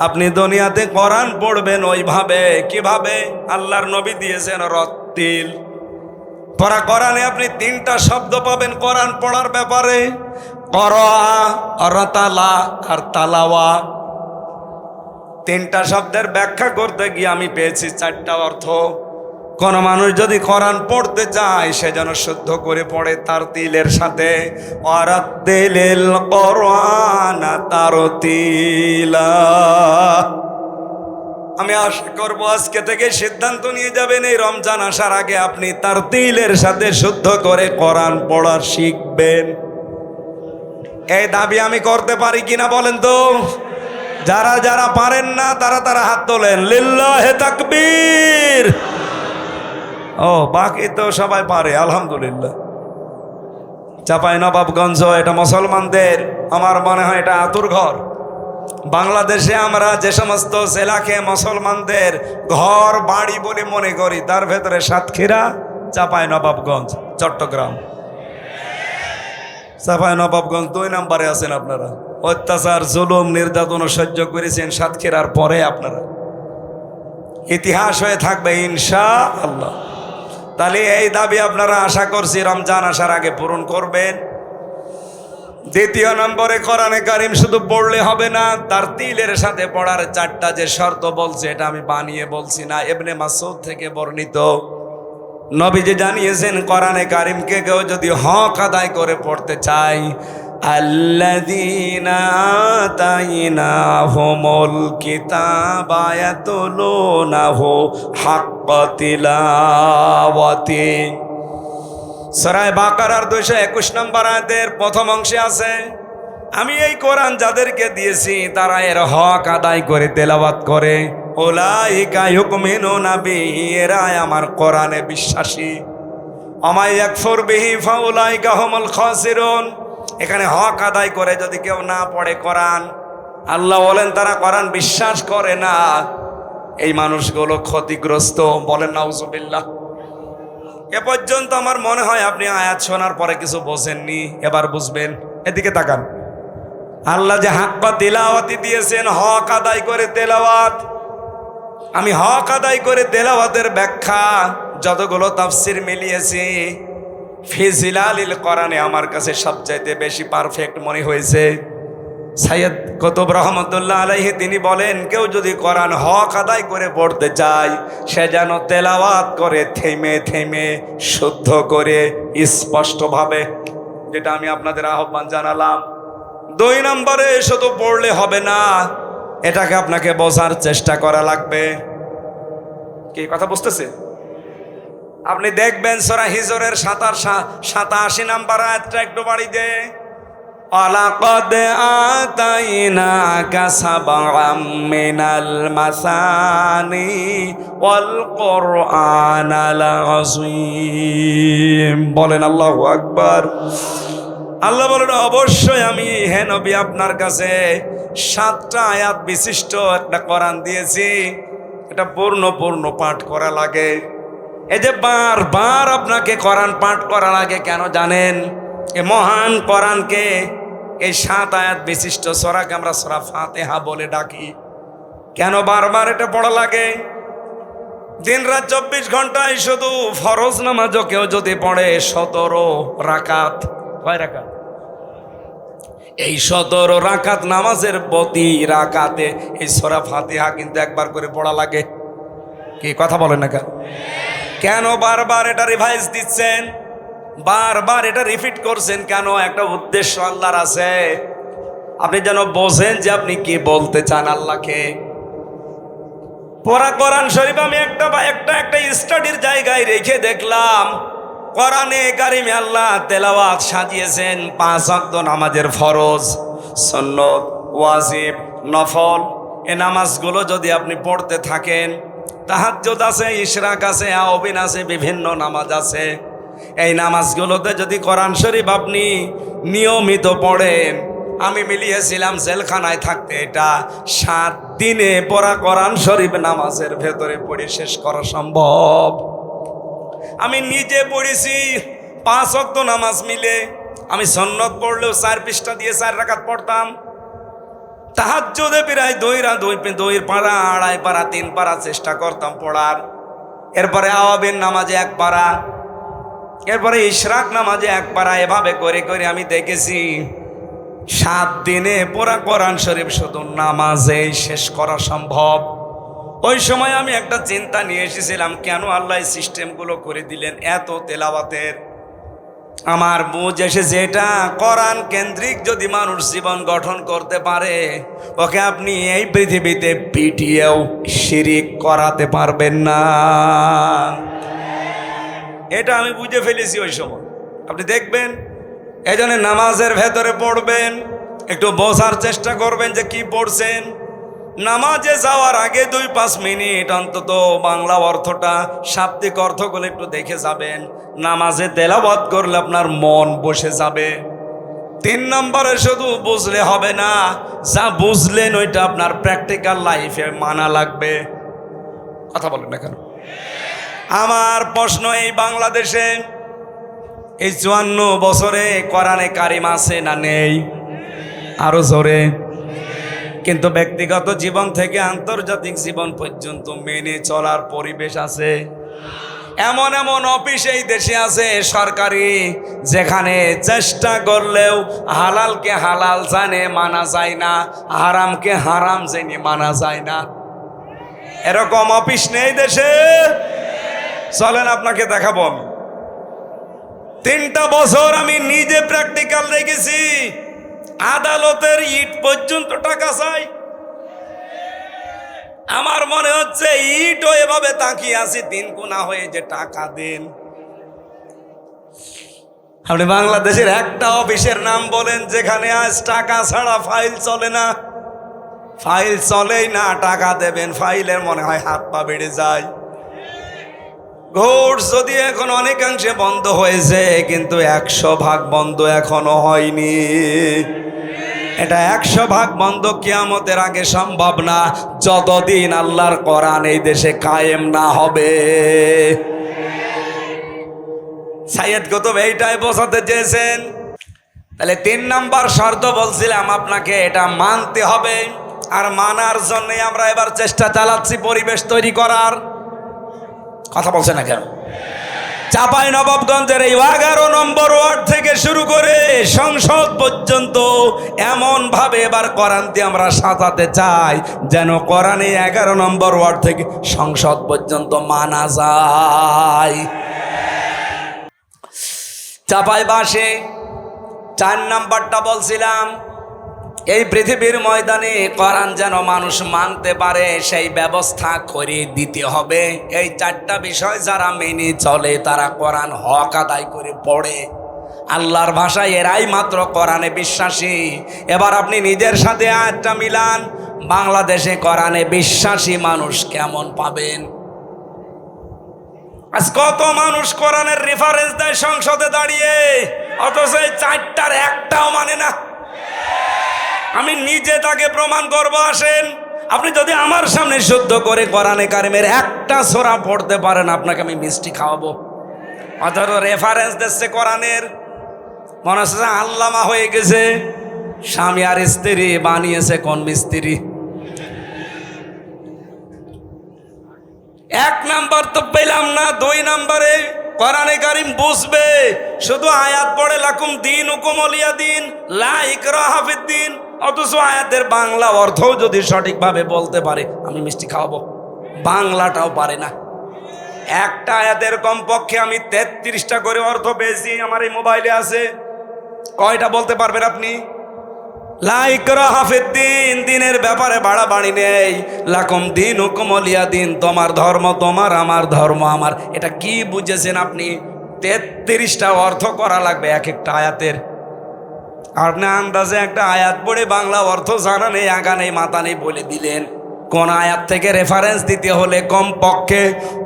আপনি দুনিয়াতে কোরআন পড়বেন ওইভাবে। কিভাবে? আল্লাহর নবী দিয়েছেন রত্তিল। পড়া কোরআনে আপনি 3টা শব্দ পাবেন কোরআন পড়ার ব্যাপারে, করা, রতালা আর তালাওয়া। 3টা শব্দের ব্যাখ্যা করতে গিয়ে আমি পেয়েছি 4টা অর্থ। কোন মানুষ যদি কোরআন পড়তে চায়, সে যেন শুদ্ধ করে পড়ে তার তিলের সাথে। ওয়ারাতিলিল কোরআন তারতিলা। আমি আশা করবো আজকে থেকে সিদ্ধান্ত নিয়ে যাবেন, এই রমজান আসার আগে আপনি তার তিলের সাথে শুদ্ধ করে কোরআন পড়ার শিখবেন। এই দাবি আমি করতে পারি কিনা বলেন তো? যারা যারা পারেন না তারা হাত তোলেন। লিল্লাহে তাকবীর। ও বাকি তো সবাই পারে আলহামদুলিল্লাহ। চাঁপাইনবাবগঞ্জ এটা মুসলমানদের, আমার মনে হয় এটা আতুর ঘর। বাংলাদেশে আমরা যে সমস্ত জেলাকে মুসলমানদের ঘর বাড়ি বলে মনে করি, তার ভেতরে সাতক্ষীরা, চাঁপাইনবাবগঞ্জ, চট্টগ্রাম। চাঁপাইনবাবগঞ্জ 2 নম্বরে আছেন আপনারা। অত্যাচার, জুলুম, নির্যাতন সহ্য করেছেন সাতক্ষীরার পরে আপনারা। ইতিহাস হয়ে থাকবে ইনশাআল্লাহ। তাহলে এই দাবি আপনারা আশা করছি রমজান আসার আগে পূরণ করবেন। 2 নম্বরে কোরআনে কারিম শুধু পড়লে হবে না, তার তিলের সাথে পড়ার 4টা যে শর্ত বলছে, এটা আমি বানিয়ে বলছি না, ইবনে মাসউদ থেকে বর্ণিত। নবীজি জানিয়েছেন কোরআনে কারিমকে কেউ যদি হক আদায় করে পড়তে চায়, আল্লাযীনা আতাইনাহুমুল কিতাবা ইয়াতলুনাহু হাক্কা তিলাওয়াতি। সূরা বাকারার 221 নম্বর আয়াতের প্রথম অংশে আছে, আমি এই কোরআন যাদেরকে দিয়েছি তারা এর হক আদায় করে তেলাওয়াত করে। উলাইকা ইউমিনুনা বিহি, এরা আমার কোরআনে বিশ্বাসী। ওয়া ইয়াকফুর বিহি ফাউলাইকা হুমুল খাসিরুন। এখানে হক আদায় করে যদি কেউ না পড়ে কোরআন, আল্লাহ বলেন তারা কোরআন বিশ্বাস করে না, এই মানুষগুলো ক্ষতিগ্রস্ত। বলেন নাউজুবিল্লাহ। এ পর্যন্ত আমার মনে হয় আপনি আয়াত শোনার পরে কিছু বোঝেননি, এবার বুঝবেন। এদিকে তাকান। আল্লাহ যে হাক্কা তিলাওয়াতি দিয়েছেন, হক আদায় করে তেলাওয়াত। আমি হক আদায় করে তেলাওয়াতের ব্যাখ্যা যতগুলো তাফসির মিলিয়েছি, ফি জিলালিল কোরআনে আমার কাছে সবচাইতে বেশি পারফেক্ট মনে হয়েছে। সাইয়্যিদ কুতুব রহমতুল্লাহ আলাইহি তিনি বলেন, কেউ যদি কোরআন হক আদায় করে পড়তে চায়, সে যেন তেলাওয়াত করে থেমে থেমে শুদ্ধ করে স্পষ্টভাবে, যেটা আমি আপনাদের আহ্বান জানালাম। 2 নম্বরে শুধু পড়লে হবে না, এটাকে আপনাকে বোঝার চেষ্টা করা লাগবে। কি কথা বুঝতেছে? আপনি দেখবেন সূরা হিজরের 87 নম্বর আয়াতটা একটু বাড়ি দে। ওয়ালাকাদ আতাইনাকা সাবআম মিনাল মাসানি ওয়াল কুরআনাল আযীম। বলেন আল্লাহু আকবার। আল্লাহ বলেন, অবশ্যই আমি হে নবী আপনার কাছে 7টা আয়াত বিশিষ্ট একটা কোরআন দিয়েছি। এটা পূর্ণ পাঠ করা লাগে। এই যে বারবার আপনাকে কোরআন পাঠ করা লাগে কেন জানেন? এই মহান কোরআনকে, এই 7 আয়াত বিশিষ্ট সূরাকে আমরা সূরা ফাতিহা বলে ডাকি। কেন বারবার এটা পড়া লাগে? দিন রাত 24 ঘন্টায় শুধু ফরজ নামাজও কেউ যদি পড়ে 17 রাকাত, কয় রাকাত? এই 17 রাকাত নামাজের প্রতি রাকাতে এই সূরা ফাতিহা কিন্তু একবার করে পড়া লাগে। কি কথা বলেন না কেন? কেন বারবার এটা রিভাইজ দিচ্ছেন, বারবার এটা রিপিট করছেন কেন? একটা উদ্দেশ্য আল্লাহর আছে, আপনি যেন বোঝেন যে আপনি কি বলতে চান আল্লাহকে। পড়া কোরআন শরীফ আমি একটা স্টাডির জায়গায় রেখে দেখলাম কোরআনে কারিমে আল্লাহ তেলাওয়াত সাজিয়েছেন 5 ওয়াক্ত নামাজের ফরজ, সুন্নত, ওয়াজিব, নফল। এই নামাজগুলো যদি আপনি পড়তে থাকেন, তাহাজ্জুদ আছে, ইশরাক আছে, আওবিন আছে, বিভিন্ন নামাজ আছে। এই নামাজগুলোতে যদি কোরআন শরীফ আপনি নিয়মিত পড়েন, আমি মিলিয়েছিলাম জেলখানায় থাকতে এটা 7 দিনে পড়া কোরআন শরীফ নামাজের ভেতরে পড়ে শেষ করা সম্ভব। আমি নিজে পড়েছি 5 ওয়াক্ত নামাজ মিলে। আমি সুন্নত পড়লেও 4 পৃষ্ঠা দিয়ে 4 রাকাত পড়তাম। তাহাজ্জুদে প্রায় 2 পারা, 2.5 পারা, 3 পারা চেষ্টা করতাম পড়ার। এরপরে আওয়াবিন নামাজে 1 পারা, এরপরে ইশরাক নামাজে 1 পারা। এভাবে করে করে আমি দেখেছি 7 দিনে পুরা কোরআন শরীফ শুধু নামাজেই শেষ করা সম্ভব। ওই সময় আমি একটা চিন্তা নিয়ে এসেছিলাম, কেন আল্লাহ এই সিস্টেমগুলো করে দিলেন এত তেলাওয়াতের। আমার বুঝ এসেছে এটা কোরআন কেন্দ্রিক যদি মানুষ জীবন গঠন করতে পারে, ওকে আপনি এই পৃথিবীতে পিটিয়েও শিরিক করাতে পারবেন না। এটা আমি বুঝে ফেলেছি ওই সময়। আপনি দেখবেন, এই জন্য নামাজের ভেতরে পড়বেন, একটু বোঝার চেষ্টা করবেন যে কি পড়ছেন। নামাজে যাওয়ার আগে 2-5 মিনিট অন্তত বাংলা অর্থটা, শাব্দিক অর্থগুলো একটু দেখে যাবেন। নামাজে তেলাওয়াত করলে আপনার মন বসে যাবে। 3 নম্বরে শুধু বুঝলে হবে না, যা বুঝলেন ওইটা আপনার প্র্যাকটিক্যাল লাইফে মানা লাগবে। কথা বলেন না কেন? আমার প্রশ্ন, এই বাংলাদেশে এই 54 বছরে কোরআনে কারিম আছে না নেই? আরো জোরে। কিন্তু ব্যক্তিগত জীবন থেকে আন্তর্জাতিক জীবন পর্যন্ত মেনে চলার পরিবেশ আছে। এমন এমন অফিস এই দেশে আছে সরকারি, যেখানে চেষ্টা করলেও হালালকে হালাল জানে মানা যায় না, হারামকে হারাম জেনে মানা যায় না। এরকম অফিস নেই দেশে? চলেন আপনাকে দেখাবো। 3টা বছর আমি নিজে প্র্যাকটিক্যাল দেখেছি। আদালতের ইট পর্যন্ত টাকা চাই। আমার মনে হচ্ছে ইটও এভাবে তাকিয়ে আছে 3 কোনা হয়ে যে টাকা দেন। আপনি বাংলাদেশের একটা অফিসের নাম বলেন যেখানে আজ টাকা ছাড়া ফাইল চলে না? ফাইল চলেই না, টাকা দেবেন, ফাইলের মনে হয় হাত পা বেড়ে যায়। ঘোষ যদি এখন অনেকাংশে বন্ধ হয়েছে, কিন্তু 100% বন্ধ এখনো হয়নি। এটা 100% বন্ধ কিয়ামতের আগে সম্ভব না, যতদিন আল্লাহর কোরআন এই দেশে কায়েম না হবে। সাইয়েদ কুতুব এইটাই বোঝাতে চেয়েছেন। তাহলে 3 নাম্বার শর্ত বলছিলাম আপনাকে, এটা মানতে হবে। আর মানার জন্য আমরা এবার চেষ্টা চালাচ্ছি পরিবেশ তৈরি করার। কথা বলছে না কেন? চাঁপাইনবাবগঞ্জের এই 11 নম্বর ওয়ার্ড থেকে শুরু করে সংসদ পর্যন্ত এমন ভাবে এবার কোরআন দিয়ে আমরা সাজাতে চাই যেন কোরআনে 11 নম্বর ওয়ার্ড থেকে সংসদ পর্যন্ত মানা যায়। চাঁপাইবাসে 4 নাম্বারটা বলছিলাম, এই পৃথিবীর ময়দানে কোরআন যেন মানুষ মানতে পারে সেই ব্যবস্থা করে দিতে হবে। এই 4টা বিষয় যারা মেনে চলে তারা কোরআন হক আদায় করে পড়ে। আল্লাহর ভাষায় এরাই মাত্র কোরআনে বিশ্বাসী। এবার আপনি নিজের সাথে আয়াতটা মিলান, বাংলাদেশে কোরআনে বিশ্বাসী মানুষ কেমন পাবেন? আজ কত মানুষ কোরআনের রেফারেন্স দেয় সংসদে দাঁড়িয়ে, অথচ এই 4টার একটাও মানে না। আমি নিজে তাকে প্রমাণ করব। আসেন, আপনি যদি আমার সামনে শুদ্ধ করে কোরআনে কারিমের একটা সূরা পড়তে পারেন, আপনাকে আমি মিষ্টি খাওয়াবো। অথচ রেফারেন্স দিচ্ছে কোরআনের, মনে হচ্ছে আল্লামা হয়ে গেছে। স্বামী আর স্ত্রী বানিয়েছে কোন মিস্ত্রি? 1 নাম্বার তো পেলাম না। 2 নাম্বারে কোরআনে কারিম বুঝবে, শুধু আয়াত পড়ে লাকুম দিন হুকুম ওলিয়া দিন লা ইকরাহা ফিদ্দিন, অথচ আয়াতের বাংলা অর্থও যদি সঠিকভাবে বলতে পারে আমি মিষ্টি খাওয়াবো। বাংলাটাও পারে না। একটা আয়াতের কমপক্ষে আমি 33টা করে অর্থ পেয়েছি, আমার এই মোবাইলে আছে। কয়টা বলতে পারবেন আপনি? লা ইকরাহা ফিদ্দিন, দিনের ব্যাপারে বাড়াবাড়ি নেই। লাকুম দীনুকুম ওয়ালিয়া দিন, তোমার ধর্ম তোমার, আমার ধর্ম আমার। এটা কি বুঝেছেন আপনি? 33টা অর্থ করা লাগবে এক একটা আয়াতের। আপনি আন্দাজে একটা আয়াত পড়ে বাংলা অর্থ জানা নেই, আগা নেই, মাথা নেই বলে দিলেন। কোন আয়াত থেকে রেফারেন্স দিতে হলে কমপক্ষে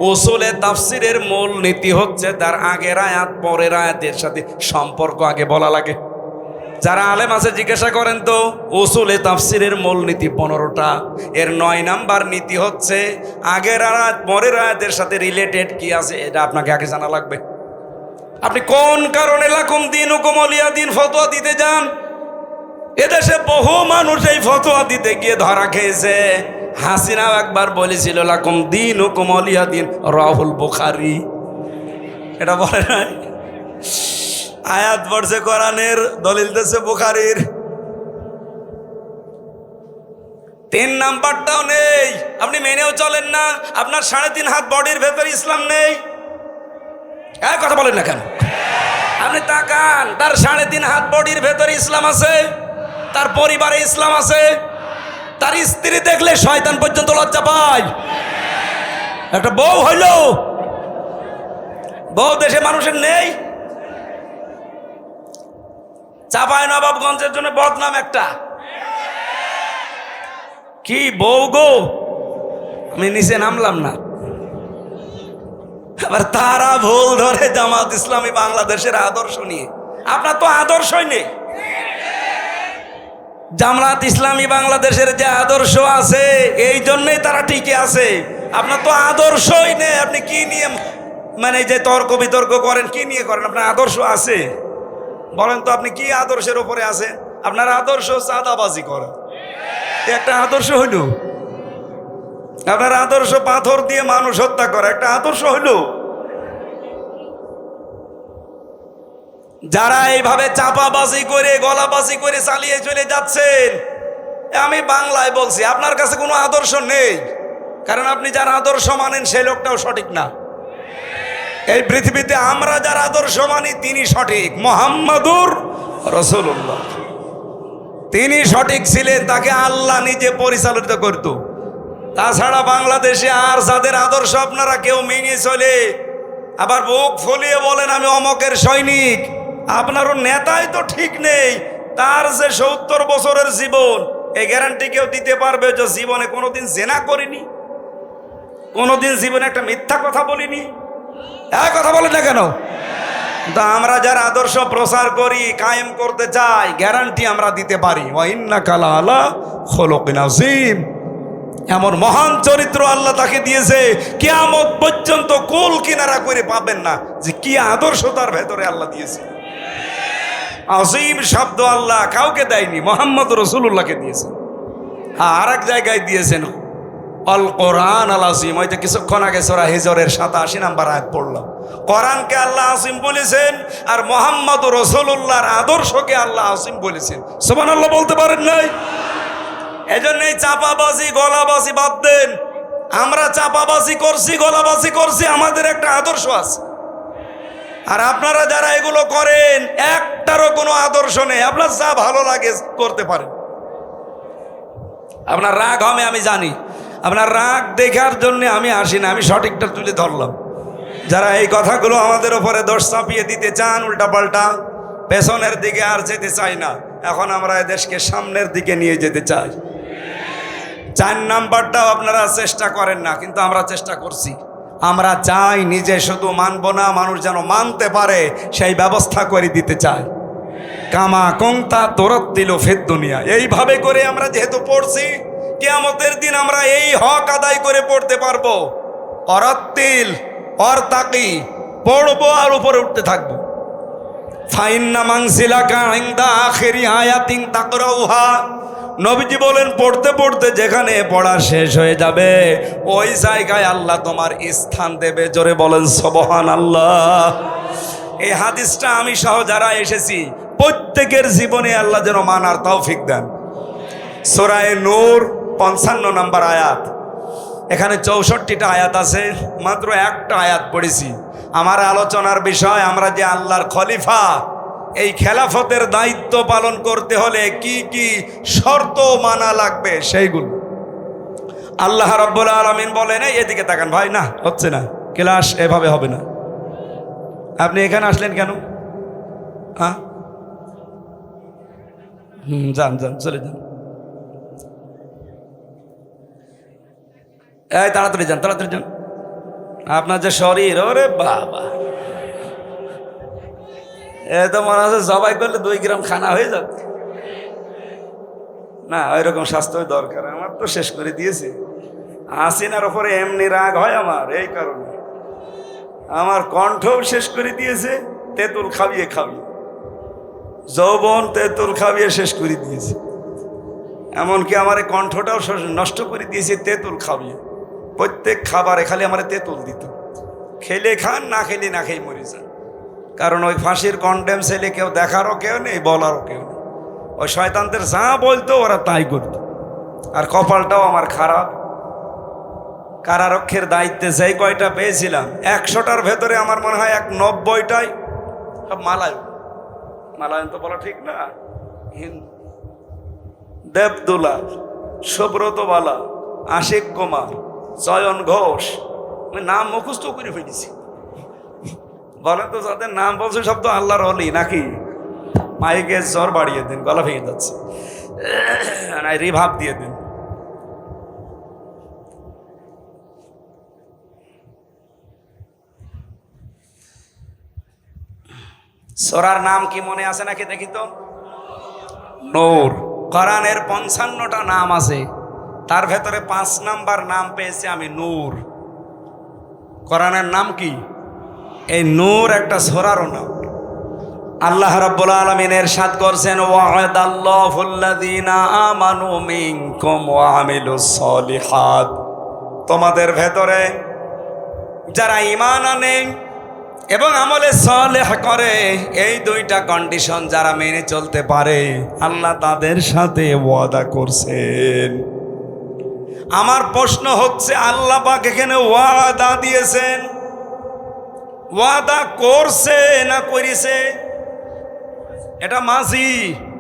উসুলে তাফসিরের মূল নীতি হচ্ছে তার আগের আয়াত পরের আয়াতের সাথে সম্পর্ক আগে বলা লাগে। যারা আলেম আছে জিজ্ঞাসা করেন তো, উসুলে তাফসিরের মূল নীতি 15টা, এর 9 নাম্বার নীতি হচ্ছে আগের আয়াত পরের আয়াতের সাথে রিলেটেড কি আছে এটা আপনাকে আগে জানা লাগবে। আপনি কোন কারণে লাকুম দীনুকুম ওয়ালিয়া দিন ফতোয়া দিতে যান? এদেশে বহু মানুষ এই ফতোয়া দিতে গিয়ে ধরা খেয়েছে। হাসিনাও একবার বলেছিল লাকুম দীনুকুম ওয়ালিয়া দিন, রাহুল বুখারী। এটা বলে নাই? আয়াত পড়ছে কোরআনের, দলিল দিয়েছে বুখারীর। 3 নাম্বারটাও নেই, আপনি মেনেও চলেন না। আপনার 3.5 হাত বডির ভেতরে ইসলাম নেই। কথা বলেন না কেন? আপনি তাকান, তার 3.5 হাত বডির ভেতরে ইসলাম আছে, তার পরিবারে ইসলাম আছে, তার স্ত্রী দেখলে শয়তান পর্যন্ত লজ্জা পায়। একটা বউ হইল, বউ দেশে মানুষের নেই। চাঁপাইনবাবগঞ্জের জন্য বদনাম একটা, কি বউ গো, আমি নিচে নামলাম না। আবার তারা ভুল ধরে জামাত ইসলামী বাংলাদেশের আদর্শ নিয়ে। আপনার তো আদর্শই নেই। জামাত ইসলামী বাংলাদেশের যে আদর্শ আছে এই জন্যই তারা টিকে আছে। আপনার তো আদর্শই নেই। আপনি কি নিয়ে মানে যে তর্ক বিতর্ক করেন, কি নিয়ে করেন? আপনার আদর্শ আছে বলেন তো, আপনি কি আদর্শের উপরে আছে? আপনার আদর্শ চাঁদাবাজি করা, একটা আদর্শ হইল। আপনার আদর্শ পাথর দিয়ে মানুষ হত্যা করা, একটা আদর্শ হইল। যারা এইভাবে চাপাবাজি করে গলাবাজি করে চালিয়ে চলে যাচ্ছেন, আমি বাংলায় বলছি, আপনার কাছে কোনো আদর্শ নেই। কারণ আপনি যার আদর্শ মানেন সেই লোকটাও সঠিক না। এই পৃথিবীতে আমরা যার আদর্শ মানি তিনি সঠিক। মুহাম্মাদুর রাসূলুল্লাহ, তিনি সঠিক ছিলেন, তাকে আল্লাহ নিজে পরিচালিত করত। তাছাড়া বাংলাদেশে আর যাদের আদর্শ আপনারা কেউ মেনে চলে, আবার বুক ফুলিয়ে বলেন আমি অমকের সৈনিক, আপনারও নেতাই তো ঠিক নেই। তার যে 70 বছরের জীবন, এই গ্যারান্টি কেউ দিতে পারবে যে জীবনে কোনোদিন জেনা করিনি, কোনোদিন জীবনে একটা মিথ্যা কথা বলিনি? কথা বলেন না কেন? তো আমরা যারা আদর্শ প্রচার করি, কায়েম করতে চাই, গ্যারান্টি আমরা দিতে পারি। ওয়া ইন্নাকা লাআলা খুলুকিন আযীম, এমন মহান চরিত্র আল্লাহ তাকে দিয়েছে, কিয়ামত পর্যন্ত কুল কিনারা করে পাবেন না যে কি আদর্শ তার ভেতরে আল্লাহ দিয়েছে। আযীম শব্দ আল্লাহ কাউকে দেয়নি, মুহাম্মদ রাসূলুল্লাহকে দিয়েছেন। আর এক জায়গায় দিয়েছেন আল কোরআন আল আযীম। ওইটা কিছুক্ষণ আগে সূরা হিজরের 87 নাম্বার আয়াত পড়লাম। কোরআনকে আল্লাহ আযীম বলেছেন, আর মুহাম্মদ রাসূলুল্লাহর আদর্শকে আল্লাহ আযীম বলেছেন। সুবহানাল্লাহ বলতে পারেন নাই? এজন্যই চাপাবাজি গলাবাজি বাদ দেন। আমরা চাপাবাজি করছি, গলাবাজি করছি, আমাদের একটা আদর্শ আছে। আর আপনারা যারা এগুলো করেন, একটারও কোনো আদর্শ নেই। আপনার যা ভালো লাগে করতে পারেন। আপনার রাগ হবে আমি জানি, আপনার রাগ দেখার জন্য আমি আসি না, আমি সঠিকটা তুলে ধরলাম। যারা এই কথাগুলো আমাদের উপরে দোষ চাপিয়ে দিতে চান, উল্টাপাল্টা, পেছনের দিকে আর যেতে চাই না। এখন আমরা এই দেশকে সামনের দিকে নিয়ে যেতে চাই। 4 নাম্বারটাও আপনারা চেষ্টা করেন না, কিন্তু আমরা চেষ্টা করছি। আমরা চাই নিজে শুধু মানব না, মানুষ যেন মানতে পারে সেই ব্যবস্থা করে দিতে চাই। কামা কুনতা তুরাত্তিলু ফিদ দুনিয়া, এইভাবে করে আমরা যেহেতু পড়ছি, কিয়ামতের দিন আমরা এই হক আদায় করে পড়তে পারবো। অরাত্তিল অরতাকি, পড়বো আর উপরে উঠতে থাকবো। ফাইন্না মানসিলাকা ইনদা আখিরি আয়াতিন তাকরাউহা, নবীজি বলেন পড়তে পড়তে যেখানে পড়া শেষ হয়ে যাবে ওই জায়গায় আল্লাহ তোমার স্থান দেবে। জোরে বলেন সুবহানাল্লাহ। এই হাদিসটা আমি সহ যারা এসেছি প্রত্যেকের জীবনে আল্লাহ যেন মানার তৌফিক দেন। সূরা নূর 55 নম্বর আয়াত। এখানে 64টা আয়াত আছে, মাত্র একটা আয়াত পড়েছি। আমার আলোচনার বিষয় আমরা যে আল্লাহর খলিফা, এই খেলাফতের দায়িত্ব পালন করতে হলে কি কি শর্ত মানা লাগবে সেইগুলো আল্লাহ রাব্বুল আলামিন বলেন। এদিকে তাকান ভাই, না হচ্ছে না, ক্লাস এভাবে হবে না। আপনি এখানে আসলেন কেন? হ্যাঁ, যান যান, চলে যান। এই তাড়াতাড়ি যান, তাড়াতাড়ি যান। আপনার যে শরীর, ওরে বাবা, এ তো মনে হচ্ছে জবাই করলে 2 গ্রাম খানা হয়ে যাবে। না, ওইরকম স্বাস্থ্যই দরকার। আমার তো শেষ করে দিয়েছে। হাসিনার ওপরে এমনি রাগ হয় আমার, এই কারণে আমার কণ্ঠও শেষ করে দিয়েছে। তেঁতুল খাবিয়ে খাবিয়ে, যৌবন তেঁতুল খাবিয়ে শেষ করে দিয়েছে। এমনকি আমার এই কণ্ঠটাও নষ্ট করে দিয়েছে তেঁতুল খাবিয়ে। প্রত্যেক খাবারে খালি আমার তেঁতুল দিত। খেলে খান, না খেলে না খেয়ে মরে যান। কারণ ওই ফাঁসির কন্ডেম ছেলে কেউ দেখারও কেউ নেই, বলারও কেউ নেই। ওই শয়তানদের যা বলতো ওরা তাই করতো। আর কপালটাও আমার খারাপ। কারারক্ষের দায়িত্বে যেই কয়টা পেয়েছিলাম, 100টার ভেতরে আমার মনে হয় 90টাই সব মালায়ন। মালায়ন তো বলা ঠিক না, হিন্দু। দেবদুলাল, সুব্রত বালা, আশিক কুমার, চয়ন ঘোষ, নাম মুখস্থ করে ফেলেছি। বলেন তো, যাদের নাম বলছে সব তো আল্লাহর ওলি নাকি? মাইকে জ্বর বাড়িয়ে দিন, গলা ভেঙে যাচ্ছে, রিভাব দিয়ে দিন। সূরার নাম কি মনে আছে নাকি দেখি তো? নূর। কোরআনের 55টা নাম আছে, তার ভেতরে 5 নাম্বার নাম পেয়েছি আমি, নূর। কোরআনের নাম কি? এই নূর একটা সূরারও নাম। আল্লাহ রাব্বুল আলামিন ইরশাদ করছেন, ওয়া'দাল্লাহুল্লাযীনা আমানু মিনকুম ওয়া আমিলুস সলিহাত। তোমাদের ভেতরে যারা ঈমান আনে এবং আমলে সালেহ করে, এই 2টা কন্ডিশন যারা মেনে চলতে পারে, আল্লাহ তাদের সাথে ওয়াদা করছেন। আমার প্রশ্ন হচ্ছে, আল্লাহ পাক এখানে ওয়াদা দিয়েছেন, ওয়াদা করছে না করেছে? এটা মাঝি,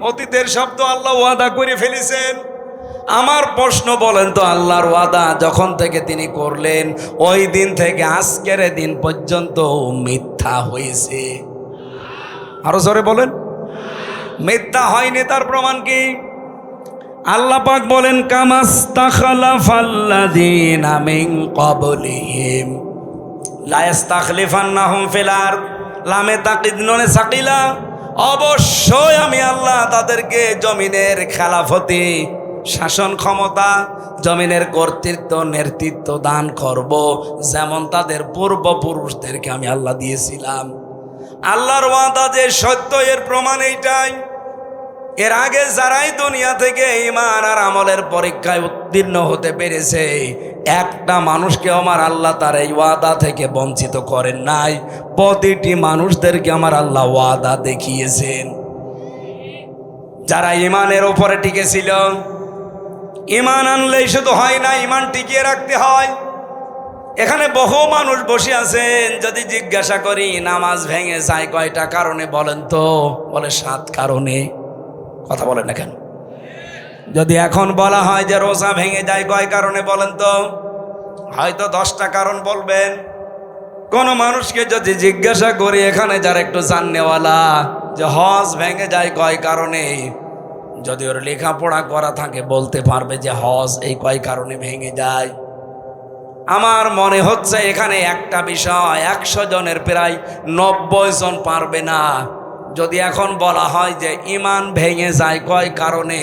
অতীতের শব্দ। আল্লাহ ওয়াদা করে ফেলেছেন। আমার প্রশ্ন, বলেন তো, আল্লাহর ওয়াদা যখন থেকে তিনি করলেন, ওই দিন থেকে আজকের দিন পর্যন্ত মিথ্যা হয়েছে? আরো জোরে বলেন। মিথ্যা হয়নি, তার প্রমাণ কি? আল্লাহ পাক বলেন, কামাস্তাখলাফাল্লাযীনা মিন ক্বাবলিহিম লা ইস্তাখলিফান্নাহুম ফিল আরদ। লামে তাকিদ নুনে সাকিলা। অবশ্যই আমি আল্লাহ তাদেরকে জমিনের খেলাফতি, শাসন ক্ষমতা, জমিনের কর্তৃত্ব, নেতৃত্ব দান করব, যেমন তাদের পূর্বপুরুষদেরকে আমি আল্লাহ দিয়েছিলাম। আল্লাহর ওয়াদা যে সত্য, এর প্রমাণ এইটাই। এর আগে যারাই দুনিয়া থেকে ঈমান আর আমলের পরীক্ষায় উত্তীর্ণ হতে পেরেছে, একটা মানুষকে আমার আল্লাহ তার এই ওয়াদা থেকে বঞ্চিত করেন নাই। প্রতিটি মানুষদেরকে আমার আল্লাহ ওয়াদা দেখিয়েছেন। যারা ঈমানের উপরে টিকেছিল, ঈমান আনলেই শুধু হয় না, ঈমান টিকিয়ে রাখতে হয়। এখানে বহু মানুষ বসে আছেন, যদি জিজ্ঞাসা করি নামাজ ভেঙে যায় কয়টা কারণে বলেন তো, বলে 7 কারণে। কথা বলেন না কেন? যদি এখন বলা হয় যে রোজা ভেঙে যায় কয় কারণে বলেন তো, হয়তো 10টা কারণ বলবেন। কোন মানুষকে যদি জিজ্ঞাসা করি, এখানে যারা একটু জাননেওয়ালা, যে হজ ভেঙে যায় কয় কারণে, যদি ওর লেখাপড়া করা থাকে বলতে পারবে যে হজ এই কয় কারণে ভেঙে যায়। আমার মনে হচ্ছে এখানে একটা বিষয় 100 জনের প্রায় 90 জন পারবে না। যদি এখন বলা হয় যে ঈমান ভেঙে যায় কয় কারণে,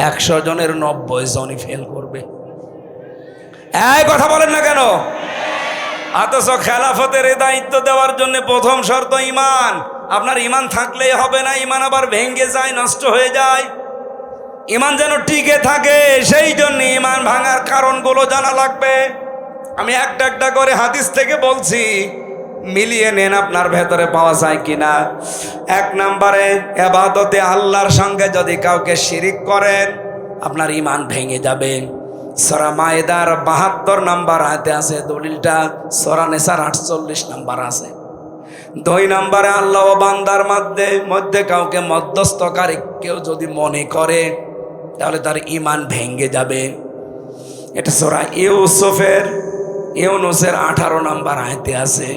100 জনের 90 জনই ফেল করবে। এই কথা বলেন না কেন? অথচ খেলাফতের এই দায়িত্ব দেওয়ার জন্য প্রথম শর্ত ঈমান। আপনার ঈমান থাকলেই হবে না, ঈমান আবার ভেঙে যায়, নষ্ট হয়ে যায়। ঈমান যেন টিকে থাকে, সেই জন্য ঈমান ভাঙার কারণগুলো জানা লাগবে। আমি একটা একটা করে হাদিস থেকে বলছি, মিলিয়ে নেন আপনার ভেতরে পাওয়া যায় কিনা। 1 নম্বরে, ইবাদতে আল্লাহর সঙ্গে যদি কাউকে শিরিক করেন, আপনার ঈমান ভেঙে যাবে। সূরা মায়েদার 72 নম্বর আয়াতে আছে দলিলটা, সূরা নিসার 48 নম্বর আছে। দুই নম্বরে আল্লাহ ও বান্দার মধ্যে কাউকে মধ্যস্থকারী কেউ যদি মনে করে তাহলে তার ঈমান ভেঙে যাবে। এটা সূরা ইউনূসের 18 নম্বর আয়াতে আছে।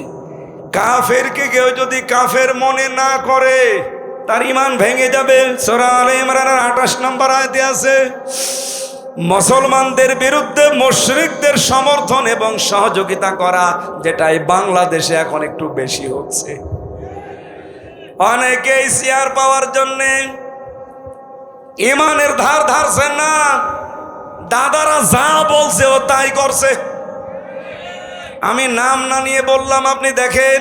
কাফেরকে কেউ যদি কাফের মনে না করে তার ঈমান ভেঙে যাবে। সূরা আলে ইমরানের 28 নম্বর আয়াতে আছে। মুসলমানদের বিরুদ্ধে মুশরিকদের সমর্থন এবং সহযোগিতা করা, যেটাই বাংলাদেশে এখন একটু বেশি হচ্ছে। অনেকেই শেয়ার পাওয়ার জন্য ঈমানের ধার ধারছেন না, দাদারা যা বলছে ও তাই করছে। আমি নাম না নিয়ে বললাম, আপনি দেখেন